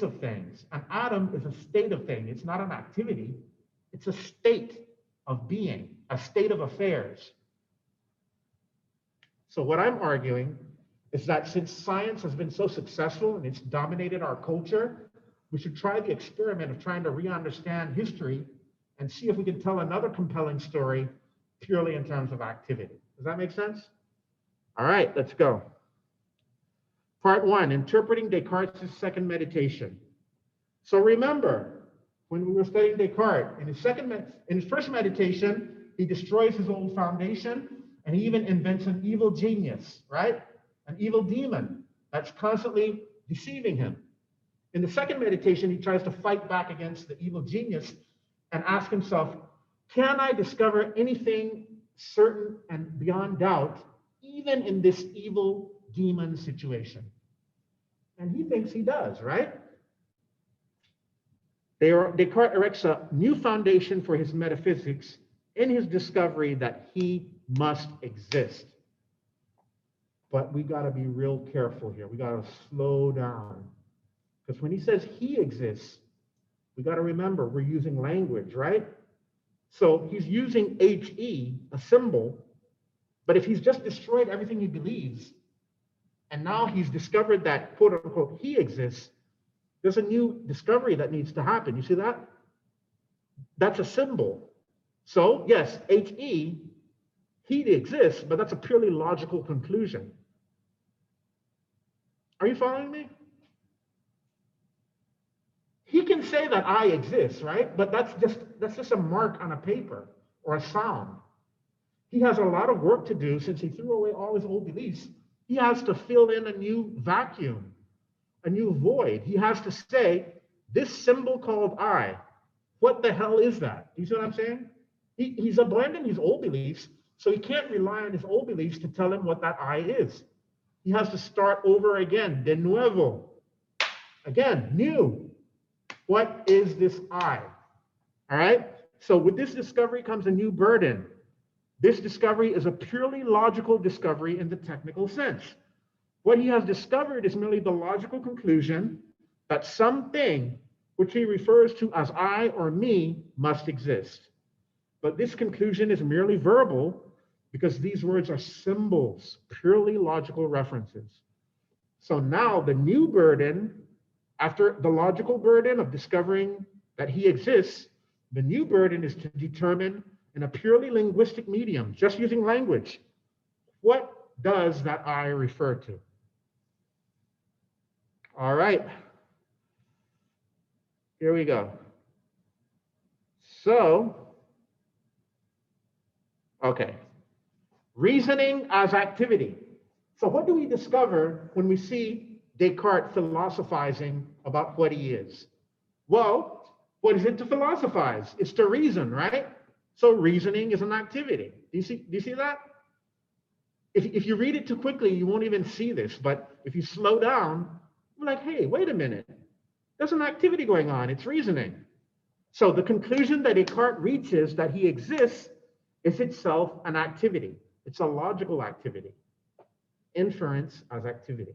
of things. An atom is a state of thing. It's not an activity. It's a state of being, a state of affairs. So what I'm arguing is that since science has been so successful and it's dominated our culture, we should try the experiment of trying to re-understand history and see if we can tell another compelling story purely in terms of activity. Does that make sense? All right, let's go. Part 1, interpreting Descartes' second meditation. So remember, when we were studying Descartes, in his first meditation, he destroys his old foundation, and he even invents an evil genius, right? An evil demon that's constantly deceiving him. In the second meditation, he tries to fight back against the evil genius and ask himself, can I discover anything certain and beyond doubt, even in this evil demon situation? And he thinks he does, right? Descartes erects a new foundation for his metaphysics in his discovery that he must exist. But we got to be real careful here. We got to slow down. Because when he says he exists, we got to remember we're using language, right? So he's using HE, a symbol, but if he's just destroyed everything he believes, and now he's discovered that, quote unquote, he exists, there's a new discovery that needs to happen. You see that? That's a symbol. So yes, HE, he exists, but that's a purely logical conclusion. Are you following me? He can say that I exist, right? But that's just a mark on a paper or a sound. He has a lot of work to do since he threw away all his old beliefs. He has to fill in a new vacuum, a new void. He has to say, this symbol called I, what the hell is that? You see what I'm saying? He's abandoned his old beliefs, so he can't rely on his old beliefs to tell him what that I is. He has to start over again, de nuevo. Again, new. What is this I? All right? So with this discovery comes a new burden. This discovery is a purely logical discovery in the technical sense. What he has discovered is merely the logical conclusion that something which he refers to as I or me must exist. But this conclusion is merely verbal because these words are symbols, purely logical references. So now the new burden, after the logical burden of discovering that he exists, the new burden is to determine in a purely linguistic medium, just using language, what does that I refer to? All right. Here we go. So, okay. Reasoning as activity. So what do we discover when we see Descartes philosophizing about what he is? Well, what is it to philosophize? It's to reason, right? So reasoning is an activity. Do you see that? If you read it too quickly, you won't even see this. But if you slow down, you're like, hey, wait a minute. There's an activity going on. It's reasoning. So the conclusion that Descartes reaches that he exists is itself an activity. It's a logical activity. Inference as activity.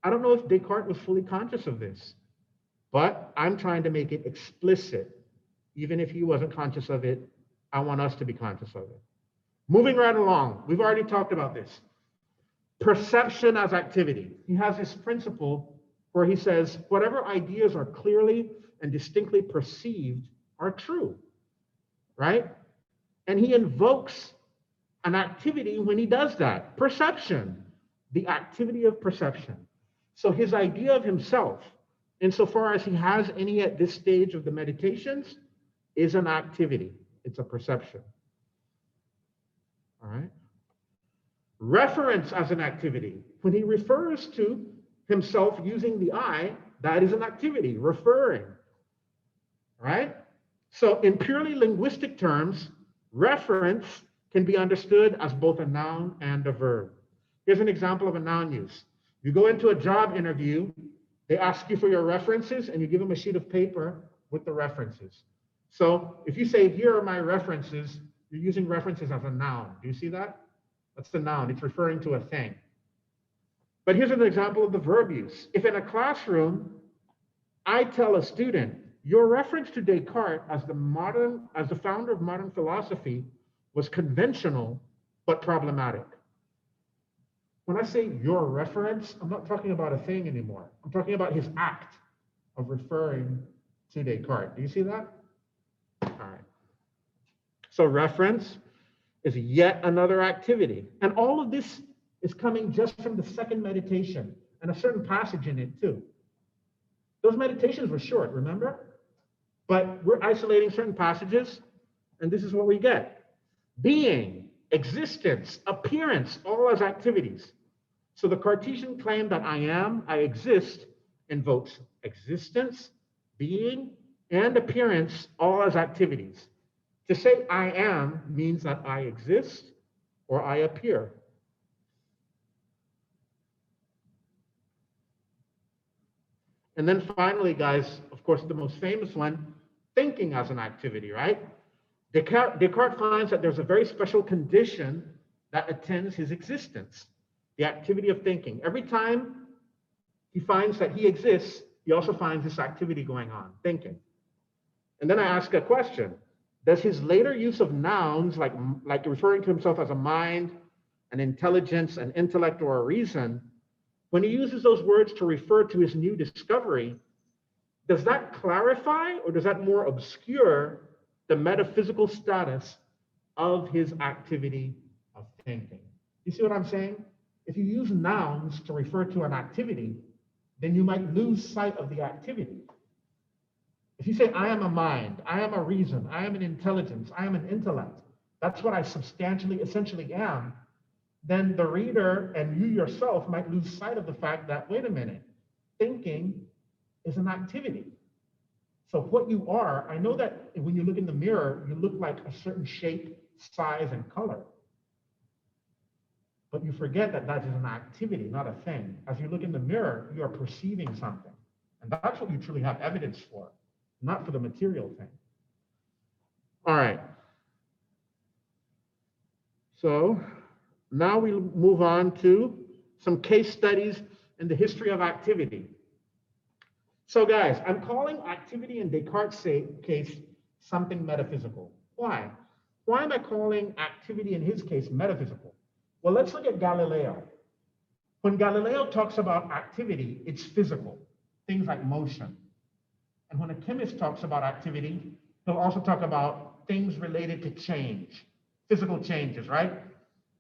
I don't know if Descartes was fully conscious of this, but I'm trying to make it explicit. Even if he wasn't conscious of it, I want us to be conscious of it. Moving right along, we've already talked about this. Perception as activity. He has this principle where he says, whatever ideas are clearly and distinctly perceived are true, right? And he invokes an activity when he does that. Perception, the activity of perception. So his idea of himself, insofar as he has any at this stage of the meditations, is an activity. It's a perception. All right. Reference as an activity. When he refers to himself using the I, that is an activity, referring. Right? So in purely linguistic terms, reference can be understood as both a noun and a verb. Here's an example of a noun use. You go into a job interview, they ask you for your references, and you give them a sheet of paper with the references. So if you say, here are my references, you're using references as a noun. Do you see that? That's the noun. It's referring to a thing. But here's an example of the verb use. If in a classroom, I tell a student, your reference to Descartes as the founder of modern philosophy was conventional, but problematic. When I say your reference, I'm not talking about a thing anymore. I'm talking about his act of referring to Descartes. Do you see that? All right. So reference is yet another activity. And all of this is coming just from the second meditation and a certain passage in it too. Those meditations were short, remember? But we're isolating certain passages, and this is what we get. Being, existence, appearance, all as activities. So the Cartesian claim that I am, I exist, invokes existence, being, and appearance, all as activities. To say I am means that I exist or I appear. And then finally, guys, of course, the most famous one, thinking as an activity, right? Descartes finds that there's a very special condition that attends his existence, the activity of thinking. Every time he finds that he exists, he also finds this activity going on, thinking. And then I ask a question. Does his later use of nouns, like referring to himself as a mind, an intelligence, an intellect, or a reason, when he uses those words to refer to his new discovery, does that clarify or does that more obscure the metaphysical status of his activity of thinking? You see what I'm saying? If you use nouns to refer to an activity, then you might lose sight of the activity. If you say, I am a mind, I am a reason, I am an intelligence, I am an intellect, that's what I essentially am, then the reader and you yourself might lose sight of the fact that, wait a minute, thinking is an activity. So what you are, I know that when you look in the mirror, you look like a certain shape, size, and color. But you forget that that is an activity, not a thing. As you look in the mirror, you are perceiving something. And that's what you truly have evidence for, not for the material thing. All right. So now we move on to some case studies in the history of activity. So guys, I'm calling activity in Descartes' case something metaphysical. Why? Why am I calling activity in his case metaphysical? Well, let's look at Galileo. When Galileo talks about activity, it's physical, things like motion. And when a chemist talks about activity, he'll also talk about things related to change, physical changes, right?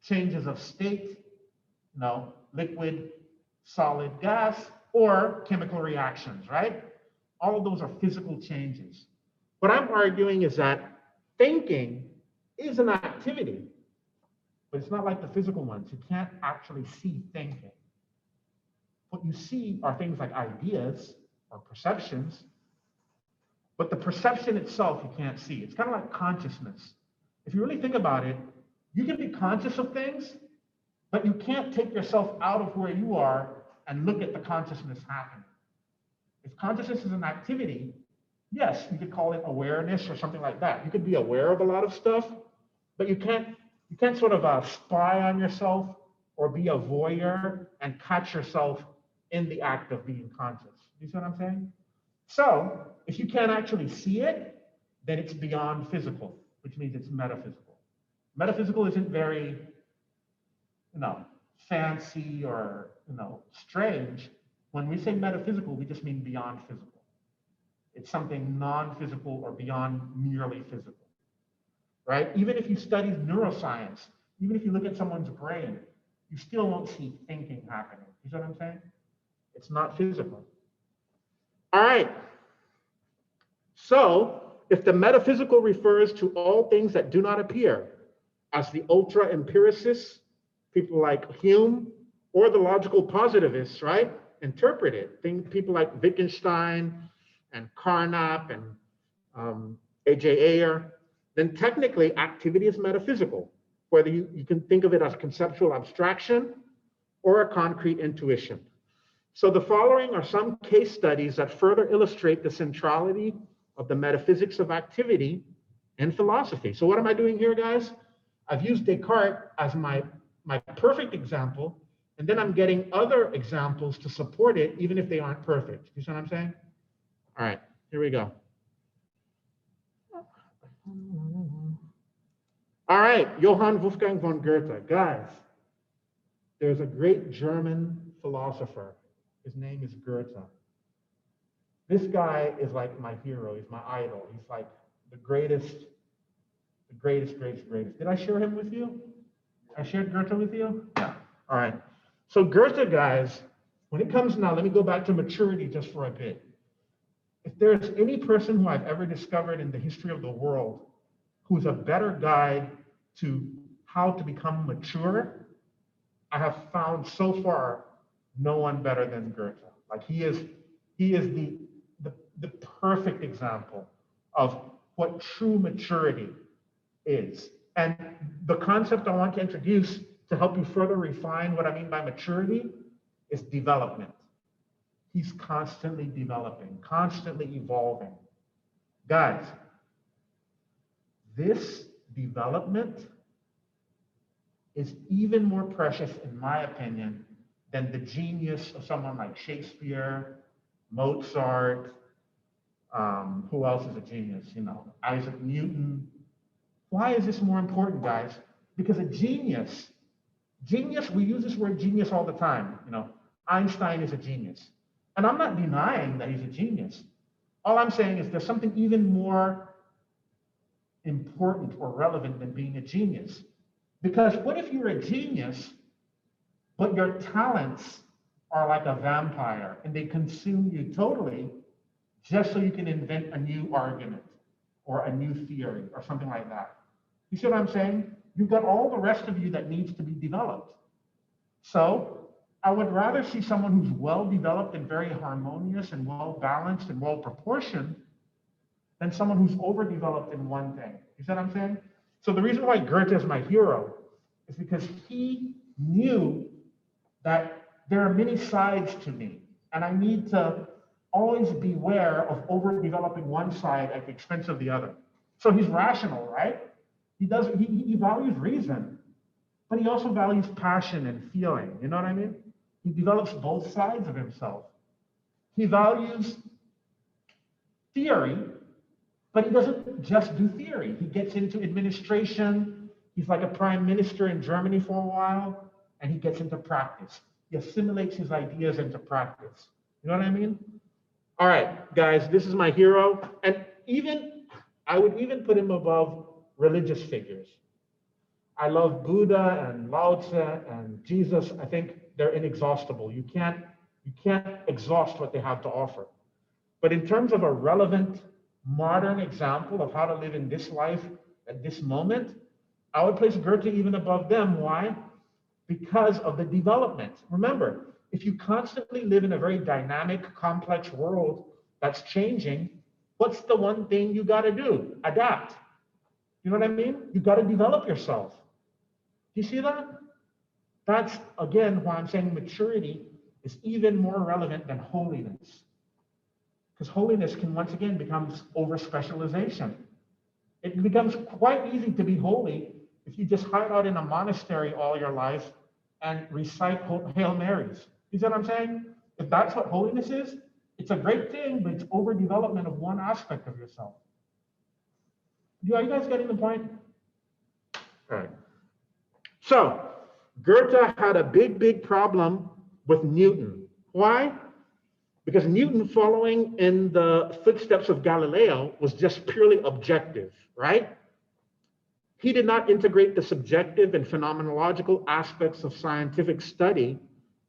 Changes of state, liquid, solid, gas, or chemical reactions, right? All of those are physical changes. What I'm arguing is that thinking is an activity, but it's not like the physical ones. You can't actually see thinking. What you see are things like ideas or perceptions, but the perception itself you can't see. It's kind of like consciousness. If you really think about it, you can be conscious of things, but you can't take yourself out of where you are and look at the consciousness happening. If consciousness is an activity, yes, you could call it awareness or something like that. You could be aware of a lot of stuff, but you can't sort of spy on yourself or be a voyeur and catch yourself in the act of being conscious. You see what I'm saying? So if you can't actually see it, then it's beyond physical, which means it's metaphysical. Metaphysical isn't very, fancy or, strange. When we say metaphysical, we just mean beyond physical. It's something non-physical or beyond merely physical, right? Even if you study neuroscience, even if you look at someone's brain, you still won't see thinking happening. You see what I'm saying? It's not physical. All right. So if the metaphysical refers to all things that do not appear, as the ultra-empiricists, people like Hume, or the logical positivists, right, interpret it. People like Wittgenstein and Carnap and A.J. Ayer, then technically activity is metaphysical, whether you can think of it as conceptual abstraction or a concrete intuition. So the following are some case studies that further illustrate the centrality of the metaphysics of activity in philosophy. So what am I doing here, guys? I've used Descartes as my perfect example, and then I'm getting other examples to support it, even if they aren't perfect. You see what I'm saying? All right, here we go. All right, Johann Wolfgang von Goethe. Guys, there's a great German philosopher. His name is Goethe. This guy is like my hero. He's my idol. He's like the greatest. Did I share him with you? I shared Goethe with you? Yeah. All right. So Goethe, guys, when it comes now, let me go back to maturity just for a bit. If there's any person who I've ever discovered in the history of the world who's a better guide to how to become mature, I have found so far no one better than Goethe. Like he is the perfect example of what true maturity is. And the concept I want to introduce to help you further refine what I mean by maturity is development. He's constantly developing, constantly evolving. Guys, this development is even more precious, in my opinion, than the genius of someone like Shakespeare, Mozart, who else is a genius? You know, Isaac Newton. Why is this more important, guys? Because a genius, we use this word genius all the time. You know, Einstein is a genius. And I'm not denying that he's a genius. All I'm saying is there's something even more important or relevant than being a genius. Because what if you're a genius, but your talents are like a vampire and they consume you totally just so you can invent a new argument or a new theory or something like that? You see what I'm saying? You've got all the rest of you that needs to be developed. So I would rather see someone who's well developed and very harmonious and well balanced and well proportioned than someone who's overdeveloped in one thing. You see what I'm saying? So the reason why Goethe is my hero is because he knew that there are many sides to me, and I need to always beware of overdeveloping one side at the expense of the other. So he's rational, right? He values reason, but he also values passion and feeling. You know what I mean? He develops both sides of himself. He values theory, but he doesn't just do theory. He gets into administration. He's like a prime minister in Germany for a while, and he gets into practice. He assimilates his ideas into practice. You know what I mean? All right, guys, this is my hero. And I would even put him above religious figures. I love Buddha and Lao Tzu and Jesus. I think they're inexhaustible. You can't exhaust what they have to offer. But in terms of a relevant modern example of how to live in this life at this moment, I would place Goethe even above them. Why? Because of the development. Remember, if you constantly live in a very dynamic, complex world that's changing, what's the one thing you got to do? Adapt. You know what I mean? You got to develop yourself. Do you see that? That's, again, why I'm saying maturity is even more relevant than holiness. Because holiness can once again become over-specialization. It becomes quite easy to be holy if you just hide out in a monastery all your life and recite Hail Marys. You see what I'm saying? If that's what holiness is, it's a great thing, but it's overdevelopment of one aspect of yourself. Are you guys getting the point? All right. So Goethe had a big problem with Newton. Why? Because Newton, following in the footsteps of Galileo, was just purely objective, right? He did not integrate the subjective and phenomenological aspects of scientific study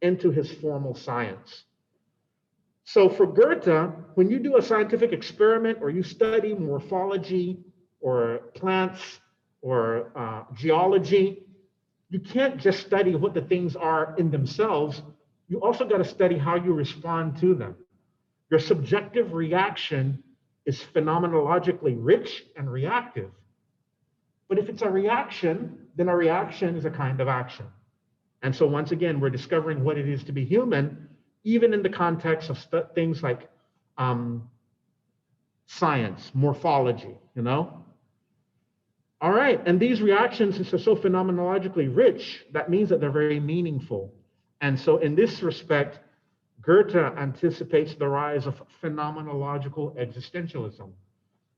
into his formal science. So for Goethe, when you do a scientific experiment or you study morphology or plants or geology, you can't just study what the things are in themselves. You also got to study how you respond to them. Your subjective reaction is phenomenologically rich and reactive. But if it's a reaction, then a reaction is a kind of action. And so once again, we're discovering what it is to be human, even in the context of things like science, morphology, you know? All right, and these reactions are so phenomenologically rich, that means that they're very meaningful. And so in this respect, Goethe anticipates the rise of phenomenological existentialism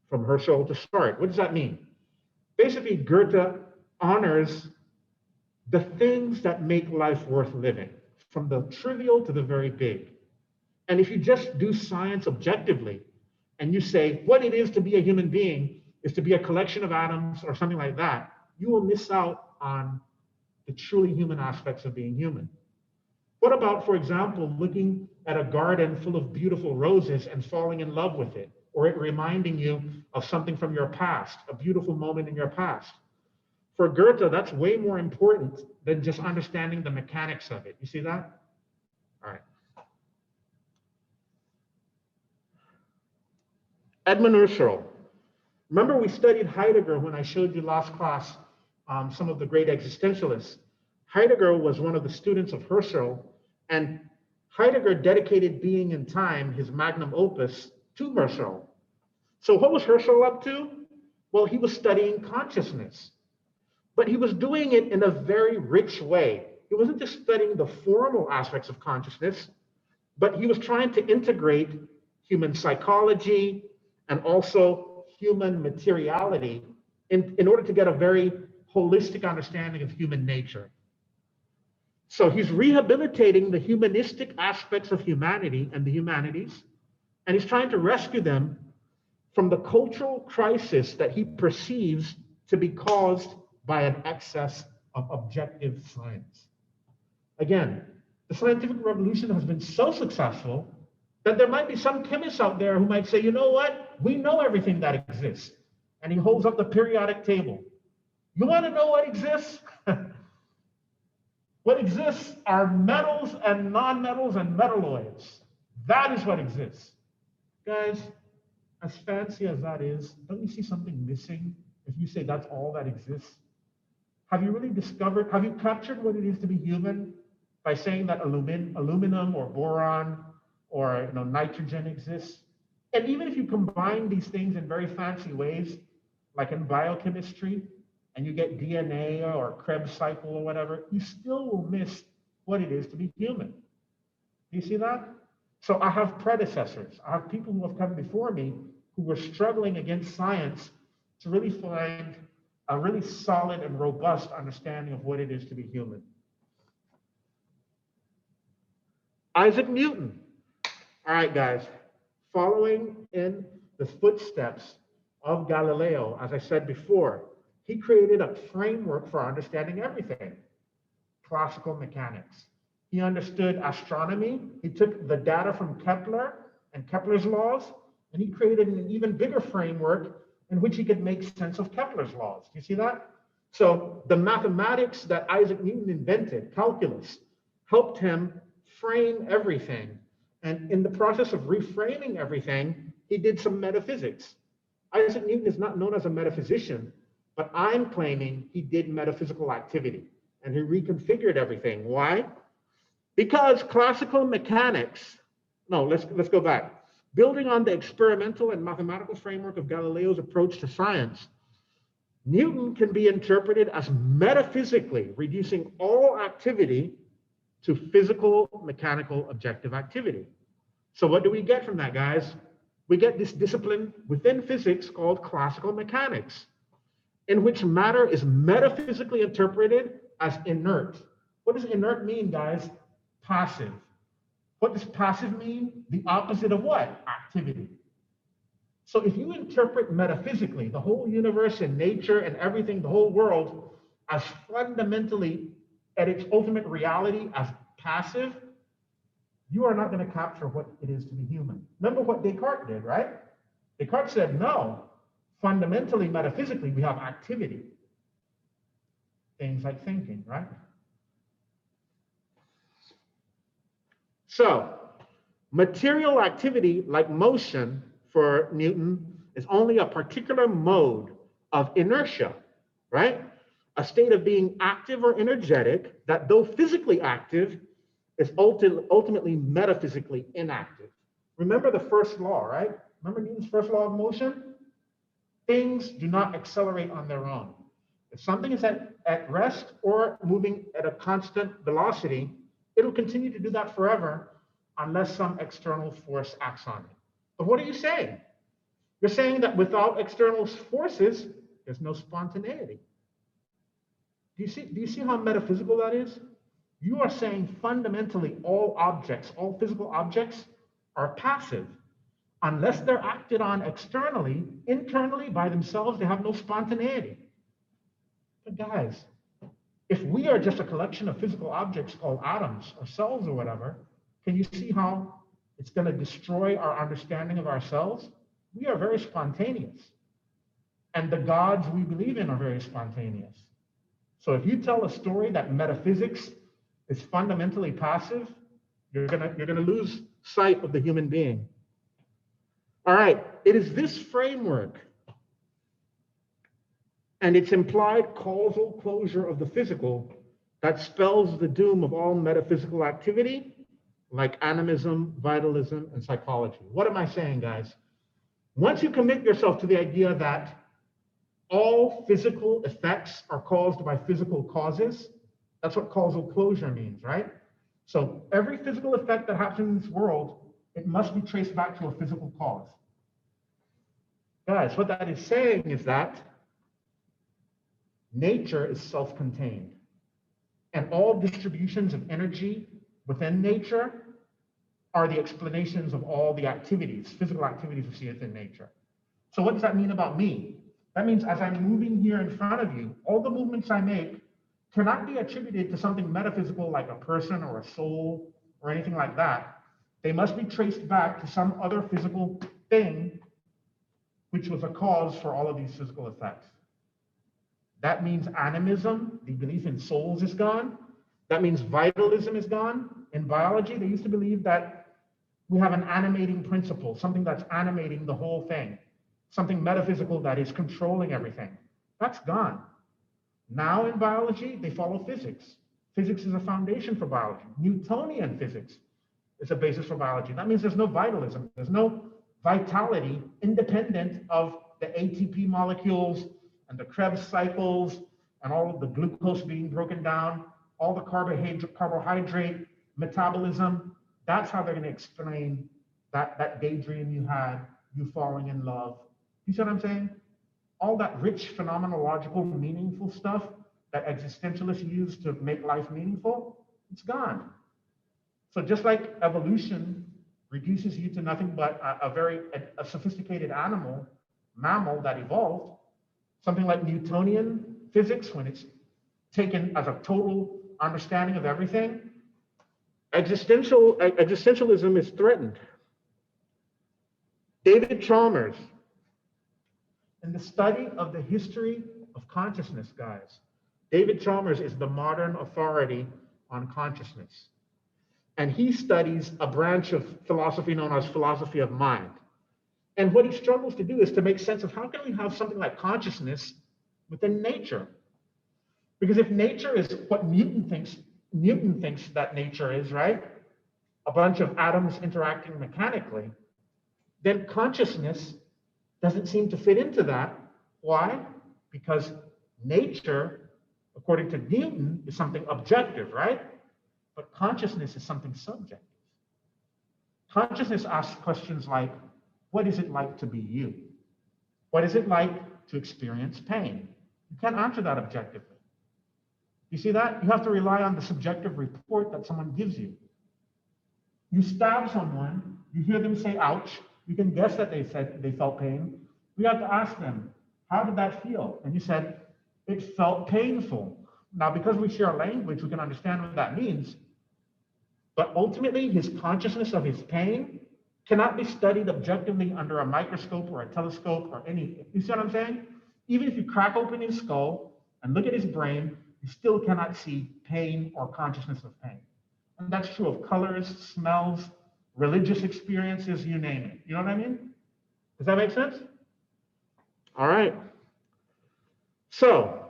from Husserl to Sartre. What does that mean? Basically, Goethe honors the things that make life worth living, from the trivial to the very big. And if you just do science objectively, and you say what it is to be a human being is to be a collection of atoms or something like that, you will miss out on the truly human aspects of being human. What about, for example, looking at a garden full of beautiful roses and falling in love with it, or it reminding you of something from your past, a beautiful moment in your past? For Goethe, that's way more important than just understanding the mechanics of it. You see that? All right. Edmund Husserl. Remember we studied Heidegger when I showed you last class some of the great existentialists. Heidegger was one of the students of Husserl, and Heidegger dedicated Being and Time, his magnum opus, to Herschel. So what was Herschel up to? Well, he was studying consciousness, but he was doing it in a very rich way. He wasn't just studying the formal aspects of consciousness, but he was trying to integrate human psychology and also human materiality in order to get a very holistic understanding of human nature. So he's rehabilitating the humanistic aspects of humanity and the humanities, and he's trying to rescue them from the cultural crisis that he perceives to be caused by an excess of objective science. Again, the scientific revolution has been so successful that there might be some chemists out there who might say, you know what? We know everything that exists. And he holds up the periodic table. You want to know what exists? What exists are metals and nonmetals and metalloids. That is what exists. Guys, as fancy as that is, don't you see something missing if you say that's all that exists? Have you really discovered, have you captured what it is to be human by saying that aluminum or boron or nitrogen exists? And even if you combine these things in very fancy ways, like in biochemistry, and you get DNA or Krebs cycle or whatever, you still will miss what it is to be human. Do you see that? So I have predecessors. I have people who have come before me who were struggling against science to really find a really solid and robust understanding of what it is to be human. Isaac Newton. All right, guys, following in the footsteps of Galileo, as I said before, he created a framework for understanding everything, classical mechanics. He understood astronomy. He took the data from Kepler and Kepler's laws, and he created an even bigger framework in which he could make sense of Kepler's laws. Do you see that? So the mathematics that Isaac Newton invented, calculus, helped him frame everything. And in the process of reframing everything, he did some metaphysics. Isaac Newton is not known as a metaphysician, but I'm claiming he did metaphysical activity and he reconfigured everything. Why? Because classical mechanics, no, let's go back. Building on the experimental and mathematical framework of Galileo's approach to science, Newton can be interpreted as metaphysically reducing all activity to physical, mechanical, objective activity. So what do we get from that, guys? We get this discipline within physics called classical mechanics, in which matter is metaphysically interpreted as inert. What does inert mean, guys? Passive. What does passive mean? The opposite of what? Activity. So if you interpret metaphysically the whole universe and nature and everything, the whole world, as fundamentally at its ultimate reality as passive, you are not going to capture what it is to be human. Remember what Descartes did, right? Descartes said, no, fundamentally, metaphysically, we have activity. Things like thinking, right? So, material activity, like motion for Newton, is only a particular mode of inertia, right? A state of being active or energetic that, though physically active, is ultimately metaphysically inactive. Remember the first law, right? Remember Newton's first law of motion? Things do not accelerate on their own. If something is at rest or moving at a constant velocity, it'll continue to do that forever unless some external force acts on it. But what are you saying? You're saying that without external forces, there's no spontaneity. Do you see how metaphysical that is? You are saying fundamentally all objects, all physical objects are passive. Unless they're acted on externally, internally by themselves, they have no spontaneity. But guys, if we are just a collection of physical objects called atoms or cells or whatever, can you see how it's going to destroy our understanding of ourselves? We are very spontaneous. And the gods we believe in are very spontaneous. So if you tell a story that metaphysics is fundamentally passive, you're gonna lose sight of the human being. All right, it is this framework and its implied causal closure of the physical that spells the doom of all metaphysical activity, like animism, vitalism, and psychology. What am I saying, guys? Once you commit yourself to the idea that all physical effects are caused by physical causes, that's what causal closure means, right? So every physical effect that happens in this world, it must be traced back to a physical cause. Guys, what that is saying is that nature is self-contained, and all distributions of energy within nature are the explanations of all the activities, physical activities we see within nature. So what does that mean about me? That means as I'm moving here in front of you, all the movements I make cannot be attributed to something metaphysical like a person or a soul or anything like that. They must be traced back to some other physical thing which was a cause for all of these physical effects. That means animism, the belief in souls, is gone. That means vitalism is gone. In biology, they used to believe that we have an animating principle, something that's animating the whole thing, something metaphysical that is controlling everything. That's gone. Now in biology, they follow physics. Physics is a foundation for biology. Newtonian physics is a basis for biology. That means there's no vitalism. There's no vitality independent of the ATP molecules and the Krebs cycles and all of the glucose being broken down, all the carbohydrate metabolism. That's how they're going to explain that daydream you had, you falling in love. You see what I'm saying? All that rich, phenomenological, meaningful stuff that existentialists use to make life meaningful, it's gone. So just like evolution reduces you to nothing but a sophisticated mammal that evolved, something like Newtonian physics, when it's taken as a total understanding of everything, existentialism is threatened. David Chalmers, in the study of the history of consciousness, guys, David Chalmers is the modern authority on consciousness. And he studies a branch of philosophy known as philosophy of mind. And what he struggles to do is to make sense of how can we have something like consciousness within nature? Because if nature is what Newton thinks that nature is, right? A bunch of atoms interacting mechanically, then consciousness doesn't seem to fit into that. Why? Because nature, according to Newton, is something objective, right? But consciousness is something subjective. Consciousness asks questions like, what is it like to be you? What is it like to experience pain? You can't answer that objectively. You see that? You have to rely on the subjective report that someone gives you. You stab someone, you hear them say, ouch. You can guess that they said they felt pain. We have to ask them, how did that feel? And you said, it felt painful. Now, because we share language, we can understand what that means. But ultimately, his consciousness of his pain cannot be studied objectively under a microscope or a telescope or any, you see what I'm saying? Even if you crack open his skull and look at his brain, you still cannot see pain or consciousness of pain. And that's true of colors, smells, religious experiences, you name it. You know what I mean? Does that make sense? All right. So,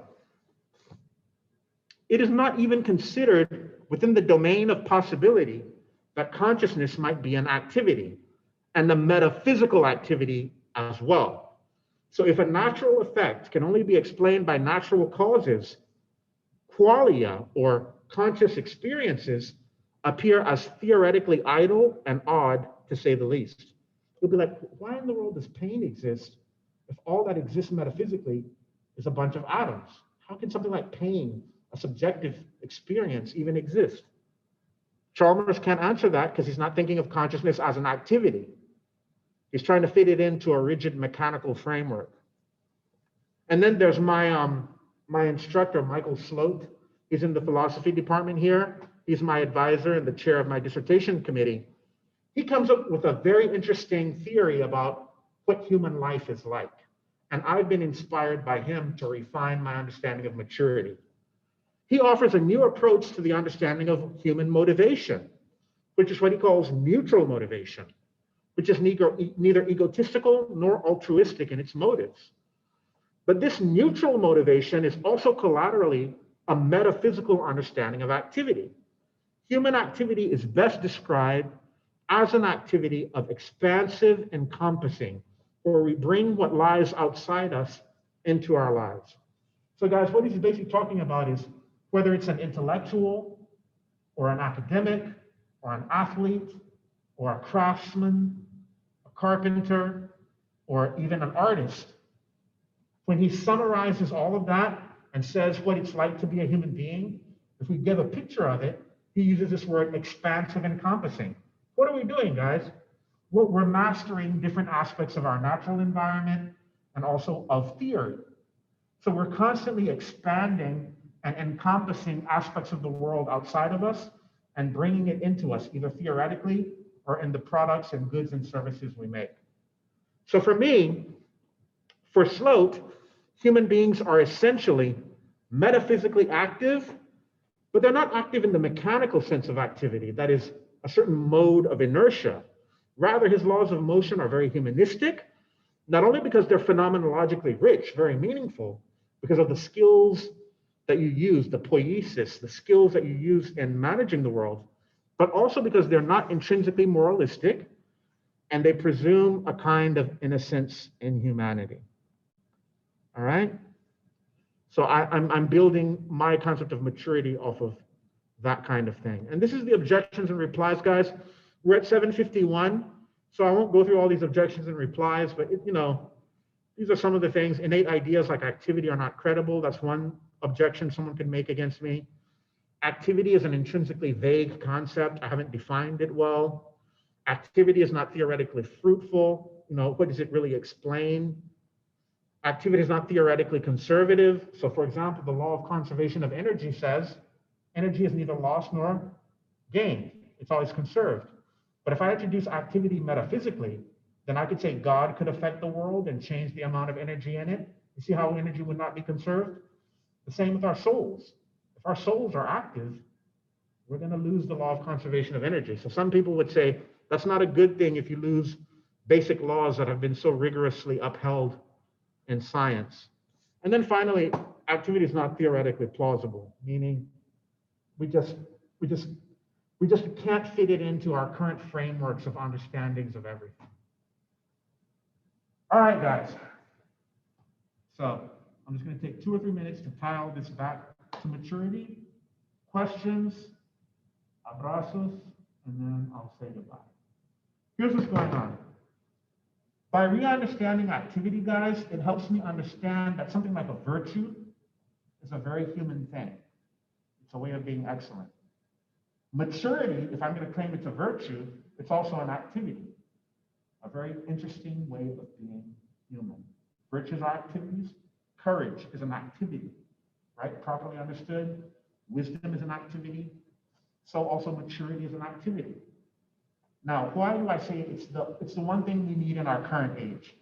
it is not even considered within the domain of possibility that consciousness might be an activity and a metaphysical activity as well. So if a natural effect can only be explained by natural causes, qualia or conscious experiences appear as theoretically idle and odd, to say the least. You'll be like, why in the world does pain exist if all that exists metaphysically is a bunch of atoms? How can something like pain, a subjective experience, even exist? Chalmers can't answer that because he's not thinking of consciousness as an activity. He's trying to fit it into a rigid mechanical framework. And then there's my instructor, Michael Sloat. He's in the philosophy department here. He's my advisor and the chair of my dissertation committee. He comes up with a very interesting theory about what human life is like. And I've been inspired by him to refine my understanding of maturity. He offers a new approach to the understanding of human motivation, which is what he calls neutral motivation, which is neither egotistical nor altruistic in its motives. But this neutral motivation is also collaterally a metaphysical understanding of activity. human activity is best described as an activity of expansive encompassing, where we bring what lies outside us into our lives. So guys, what he's basically talking about is whether it's an intellectual or an academic or an athlete or a craftsman, a carpenter, or even an artist, when he summarizes all of that and says what it's like to be a human being, if we give a picture of it, he uses this word expansive encompassing. What are we doing, guys? Well, we're mastering different aspects of our natural environment and also of theory. So we're constantly expanding and encompassing aspects of the world outside of us and bringing it into us, either theoretically or in the products and goods and services we make. So for me, for Sloat, human beings are essentially metaphysically active, but they're not active in the mechanical sense of activity, that is a certain mode of inertia. Rather, his laws of motion are very humanistic, not only because they're phenomenologically rich, very meaningful, because of the skills that you use, the poiesis, the skills that you use in managing the world, but also because they're not intrinsically moralistic, and they presume a kind of innocence in humanity. All right? So I'm building my concept of maturity off of that kind of thing. And this is the objections and replies, guys. We're at 7:51, so I won't go through all these objections and replies, but these are some of the things. Innate ideas like activity are not credible. That's one objection someone can make against me. Activity is an intrinsically vague concept. I haven't defined it well. Activity is not theoretically fruitful. What does it really explain? Activity is not theoretically conservative. So for example, the law of conservation of energy says energy is neither lost nor gained. It's always conserved. But if I introduce activity metaphysically, then I could say God could affect the world and change the amount of energy in it. You see how energy would not be conserved? The same with our souls. If our souls are active, we're going to lose the law of conservation of energy. So some people would say that's not a good thing if you lose basic laws that have been so rigorously upheld in science. And then finally, activity is not theoretically plausible, meaning we just can't fit it into our current frameworks of understandings of everything. All right, guys. So I'm just going to take 2 or 3 minutes to tie all this back to maturity. Questions, abrazos, and then I'll say goodbye. Here's what's going on. By re-understanding activity, guys, it helps me understand that something like a virtue is a very human thing. It's a way of being excellent. Maturity, if I'm going to claim it's a virtue, it's also an activity. A very interesting way of being human. Virtues are activities. Courage is an activity, right? Properly understood. Wisdom is an activity. So also maturity is an activity. Now, why do I say it's the one thing we need in our current age?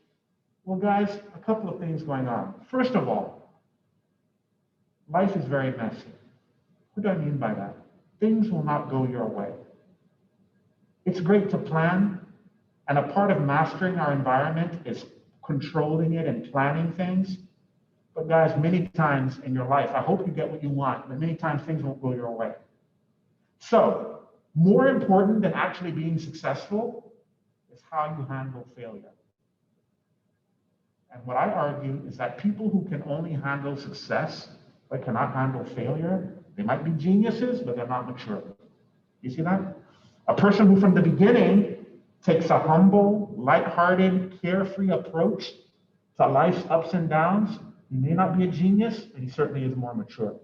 Well, guys, a couple of things going on. First of all, life is very messy. What do I mean by that? Things will not go your way. It's great to plan, and a part of mastering our environment is controlling it and planning things. But guys, many times in your life, I hope you get what you want, but many times things won't go your way. So, more important than actually being successful is how you handle failure. And what I argue is that people who can only handle success but cannot handle failure, they might be geniuses, but they're not mature. You see that? A person who from the beginning takes a humble, lighthearted, carefree approach to life's ups and downs, he may not be a genius, but he certainly is more mature.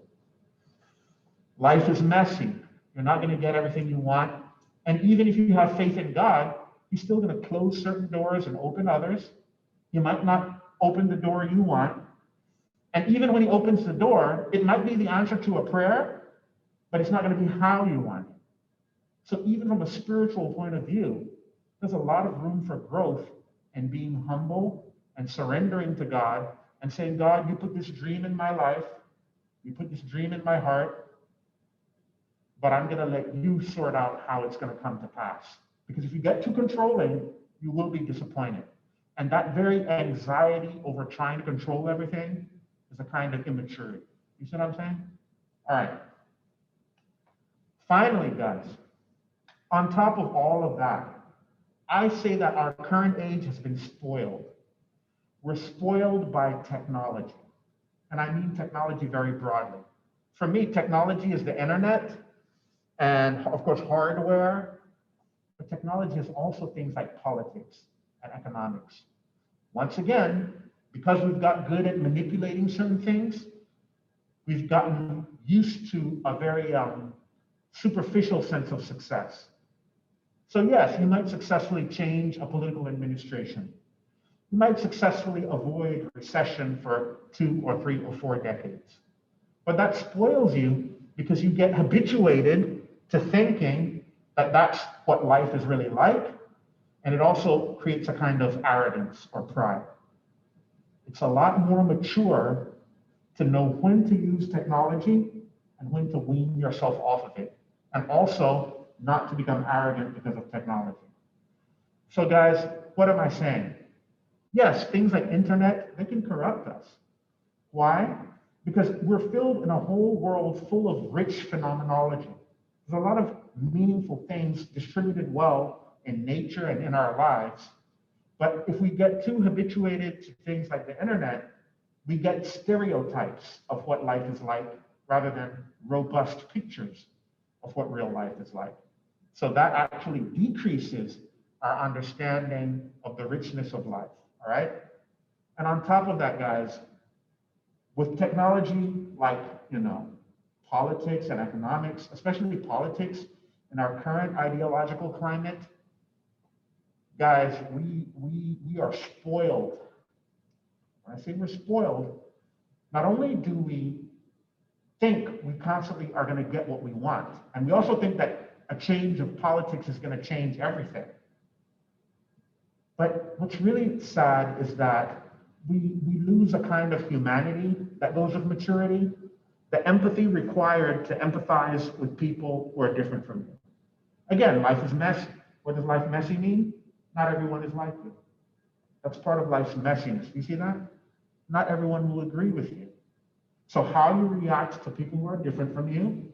Life is messy. You're not going to get everything you want. And even if you have faith in God, He's still going to close certain doors and open others. He might not open the door you want. And even when He opens the door, it might be the answer to a prayer, but it's not going to be how you want it. So even from a spiritual point of view, there's a lot of room for growth and being humble and surrendering to God and saying, God, you put this dream in my life. You put this dream in my heart. But I'm going to let you sort out how it's going to come to pass. Because if you get too controlling, you will be disappointed. And that very anxiety over trying to control everything is a kind of immaturity. You see what I'm saying? All right. Finally, guys, on top of all of that, I say that our current age has been spoiled. We're spoiled by technology. And I mean technology very broadly. For me, technology is the internet and, of course, hardware. But technology is also things like politics and economics. Once again, because we've got good at manipulating certain things, we've gotten used to a very superficial sense of success. So yes, you might successfully change a political administration. You might successfully avoid recession for 2 or 3 or 4 decades. But that spoils you because you get habituated to thinking that that's what life is really like. And it also creates a kind of arrogance or pride. It's a lot more mature to know when to use technology and when to wean yourself off of it. And also not to become arrogant because of technology. So guys, what am I saying? Yes, things like internet, they can corrupt us. Why? Because we're filled in a whole world full of rich phenomenology. There's a lot of meaningful things distributed well in nature and in our lives. But if we get too habituated to things like the internet, we get stereotypes of what life is like rather than robust pictures of what real life is like. So that actually decreases our understanding of the richness of life, all right? And on top of that, guys, with technology like, politics and economics, especially politics in our current ideological climate, guys, we are spoiled. When I say we're spoiled, not only do we think we constantly are going to get what we want, and we also think that a change of politics is going to change everything. But what's really sad is that we lose a kind of humanity that goes with maturity, the empathy required to empathize with people who are different from you. Again, life is messy. What does life messy mean? Not everyone is like you. That's part of life's messiness. You see that? Not everyone will agree with you. So how you react to people who are different from you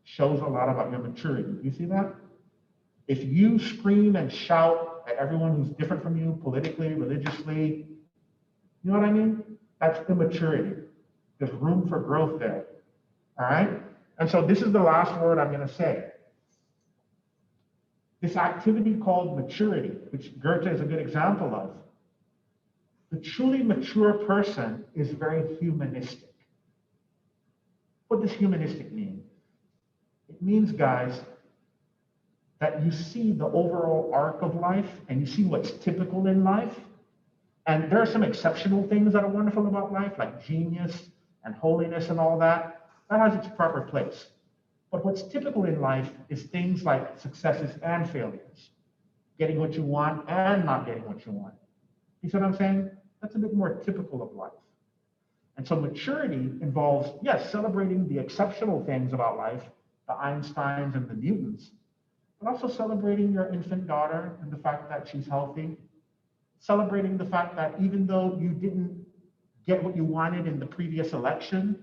shows a lot about your maturity. You see that? If you scream and shout at everyone who's different from you politically, religiously, you know what I mean? That's immaturity. There's room for growth there. All right? And so this is the last word I'm going to say. This activity called maturity, which Goethe is a good example of, the truly mature person is very humanistic. What does humanistic mean? It means, guys, that you see the overall arc of life and you see what's typical in life. And there are some exceptional things that are wonderful about life, like genius and holiness and all that. That has its proper place. But what's typical in life is things like successes and failures, getting what you want and not getting what you want. You see what I'm saying? That's a bit more typical of life. And so maturity involves, yes, celebrating the exceptional things about life, the Einsteins and the Newtons, but also celebrating your infant daughter and the fact that she's healthy, celebrating the fact that even though you didn't get what you wanted in the previous election,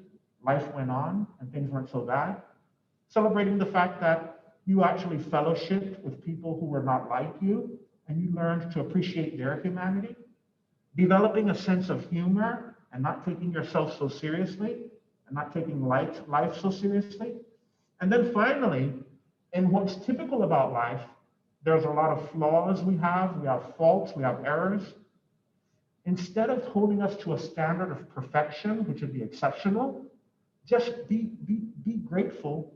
life went on and things weren't so bad, celebrating the fact that you actually fellowshipped with people who were not like you and you learned to appreciate their humanity, developing a sense of humor and not taking yourself so seriously and not taking life so seriously. And then finally, in what's typical about life, there's a lot of flaws we have faults, we have errors. Instead of holding us to a standard of perfection, which would be exceptional, just be grateful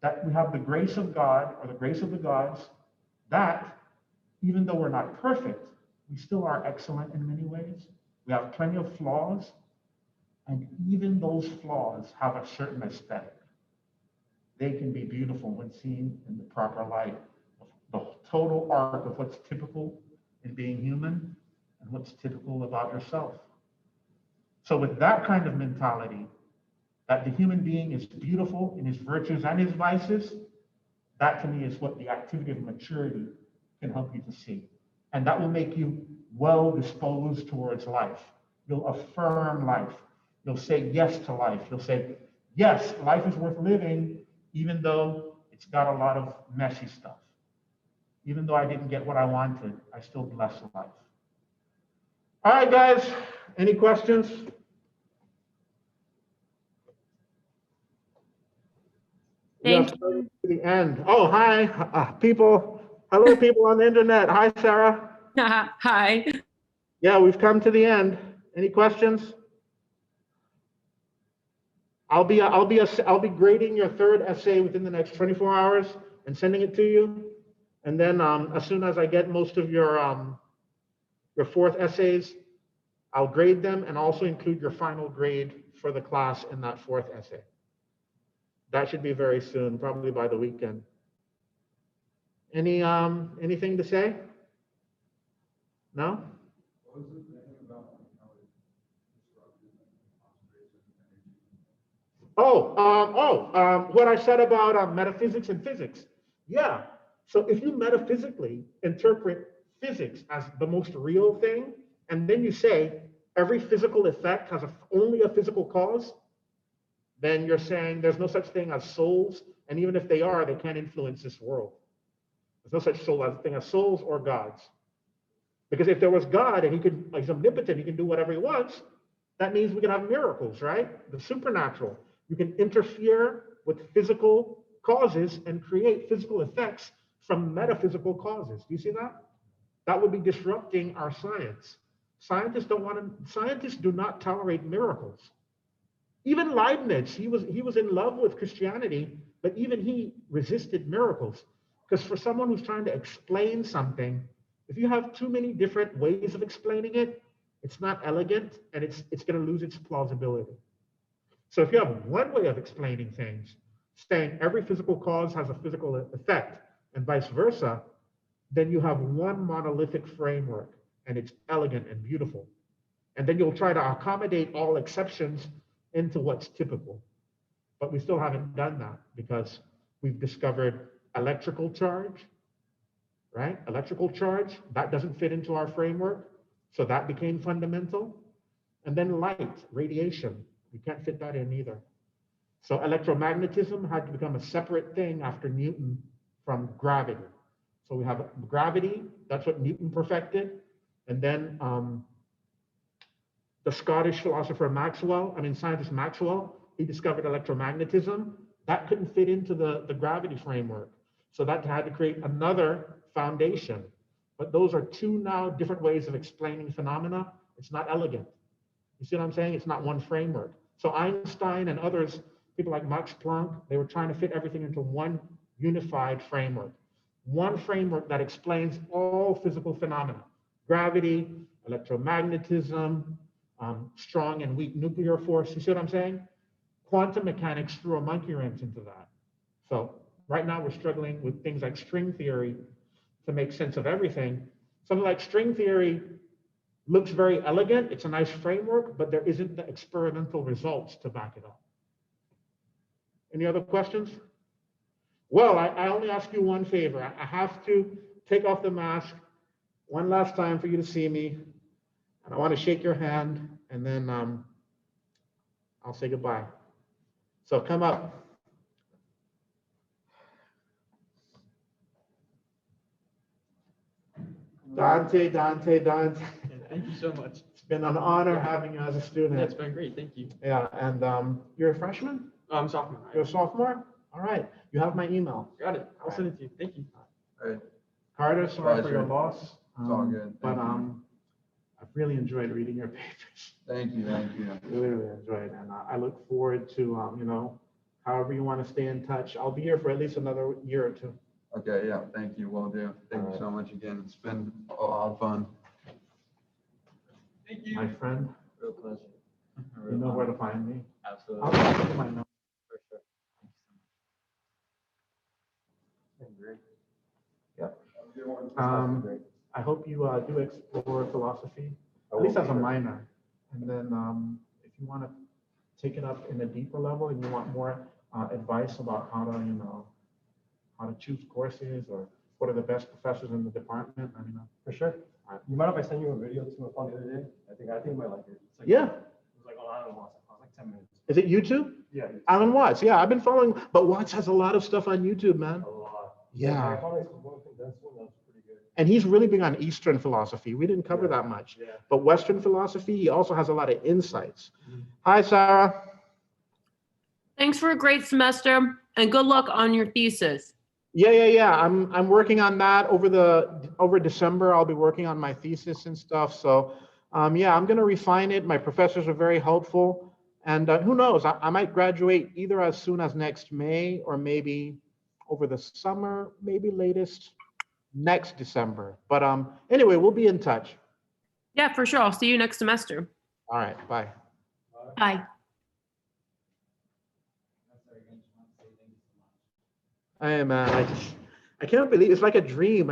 that we have the grace of God or the grace of the gods, that even though we're not perfect, we still are excellent in many ways. We have plenty of flaws, and even those flaws have a certain aesthetic. They can be beautiful when seen in the proper light of the total arc of what's typical in being human and what's typical about yourself. So with that kind of mentality, that the human being is beautiful in his virtues and his vices, that to me is what the activity of maturity can help you to see. And that will make you well disposed towards life. You'll affirm life. You'll say yes to life. You'll say, yes, life is worth living, even though it's It's got a lot of messy stuff. Even though I didn't get what I wanted, I still bless life. All right, guys, any questions? Thank To the end. Oh, hi, people. Hello, people on the internet. Hi, Sarah. Hi. Yeah, we've come to the end. Any questions? I'll be grading your third essay within the next 24 hours and sending it to you. And then as soon as I get most of your fourth essays, I'll grade them and also include your final grade for the class in that fourth essay. That should be very soon, probably by the weekend. Anything to say? No? What I said about metaphysics and physics. Yeah. So if you metaphysically interpret physics as the most real thing, and then you say every physical effect has only a physical cause, then you're saying there's no such thing as souls, and even if they are, they can't influence this world. There's no such thing as souls or gods. Because if there was God and he's omnipotent, he can do whatever he wants, that means we can have miracles, right? The supernatural. You can interfere with physical causes and create physical effects from metaphysical causes. Do you see that? That would be disrupting our science. Scientists do not tolerate miracles. Even Leibniz, he was in love with Christianity, but even he resisted miracles. Because for someone who's trying to explain something, if you have too many different ways of explaining it, it's not elegant and it's going to lose its plausibility. So if you have one way of explaining things, saying every physical cause has a physical effect and vice versa, then you have one monolithic framework and it's elegant and beautiful. And then you'll try to accommodate all exceptions into what's typical. But we still haven't done that because we've discovered electrical charge, right? Electrical charge, that doesn't fit into our framework. So that became fundamental. And then light, radiation, we can't fit that in either. So electromagnetism had to become a separate thing after Newton from gravity. So we have gravity, that's what Newton perfected. And then the Scottish philosopher scientist Maxwell, he discovered electromagnetism. That couldn't fit into the gravity framework. So that had to create another foundation. But those are two now different ways of explaining phenomena. It's not elegant. You see what I'm saying? It's not one framework. So Einstein and others, people like Max Planck, they were trying to fit everything into one unified framework. One framework that explains all physical phenomena. Gravity, electromagnetism, strong and weak nuclear force. You see what I'm saying? Quantum mechanics threw a monkey wrench into that. So right now we're struggling with things like string theory to make sense of everything. Something like string theory looks very elegant. It's a nice framework, but there isn't the experimental results to back it up. Any other questions? Well, I only ask you one favor. I have to take off the mask one last time for you to see me. And I want to shake your hand, and then I'll say goodbye. So come up. Dante. Thank you so much. It's been an honor having you as a student. That's been great. Thank you. Yeah, and you're a freshman? I'm sophomore. You're a sophomore? All right. You have my email. Got it. I'll send it to you. Thank you. All right. Carter, sorry for your Pleasure. loss. It's all good. But Thank you. I've really enjoyed reading your papers. Thank you. Really enjoyed, and I look forward to however you want to stay in touch. I'll be here for at least another year or two. Okay, yeah, thank you, will do. Thank you so much again. It's been a lot of fun. Thank you. My friend, Real pleasure. you know where to find me. Absolutely. I'll talk to my notes. For sure. Thank you so much. Yep. Great. I hope you do explore philosophy, at least as a minor. And then if you want to take it up in a deeper level and you want more advice about how to choose courses or what are the best professors in the department, let me know. For sure. You mind if I send you a video this one found the other day? I think you might like it. It's like, Yeah. It was like on Animal. I was like, 10 minutes. Is it YouTube? Yeah. Alan Watts, yeah, I've been following, but Watts has a lot of stuff on YouTube, man. A lot. Yeah. I found this one condensed one, that's pretty good. And he's really big on Eastern philosophy. We didn't cover Yeah. that much. Yeah. But Western philosophy, he also has a lot of insights. Mhm. Hi, Sarah. Thanks for a great semester and good luck on your thesis. Yeah. I'm working on that over December. I'll be working on my thesis and stuff. So, yeah, I'm gonna refine it. My professors are very helpful, and who knows? I might graduate either as soon as next May or maybe over the summer, maybe latest next December. But anyway, we'll be in touch. Yeah, for sure. I'll see you next semester. All right, bye. Bye. Hey man, I can't believe it's like a dream.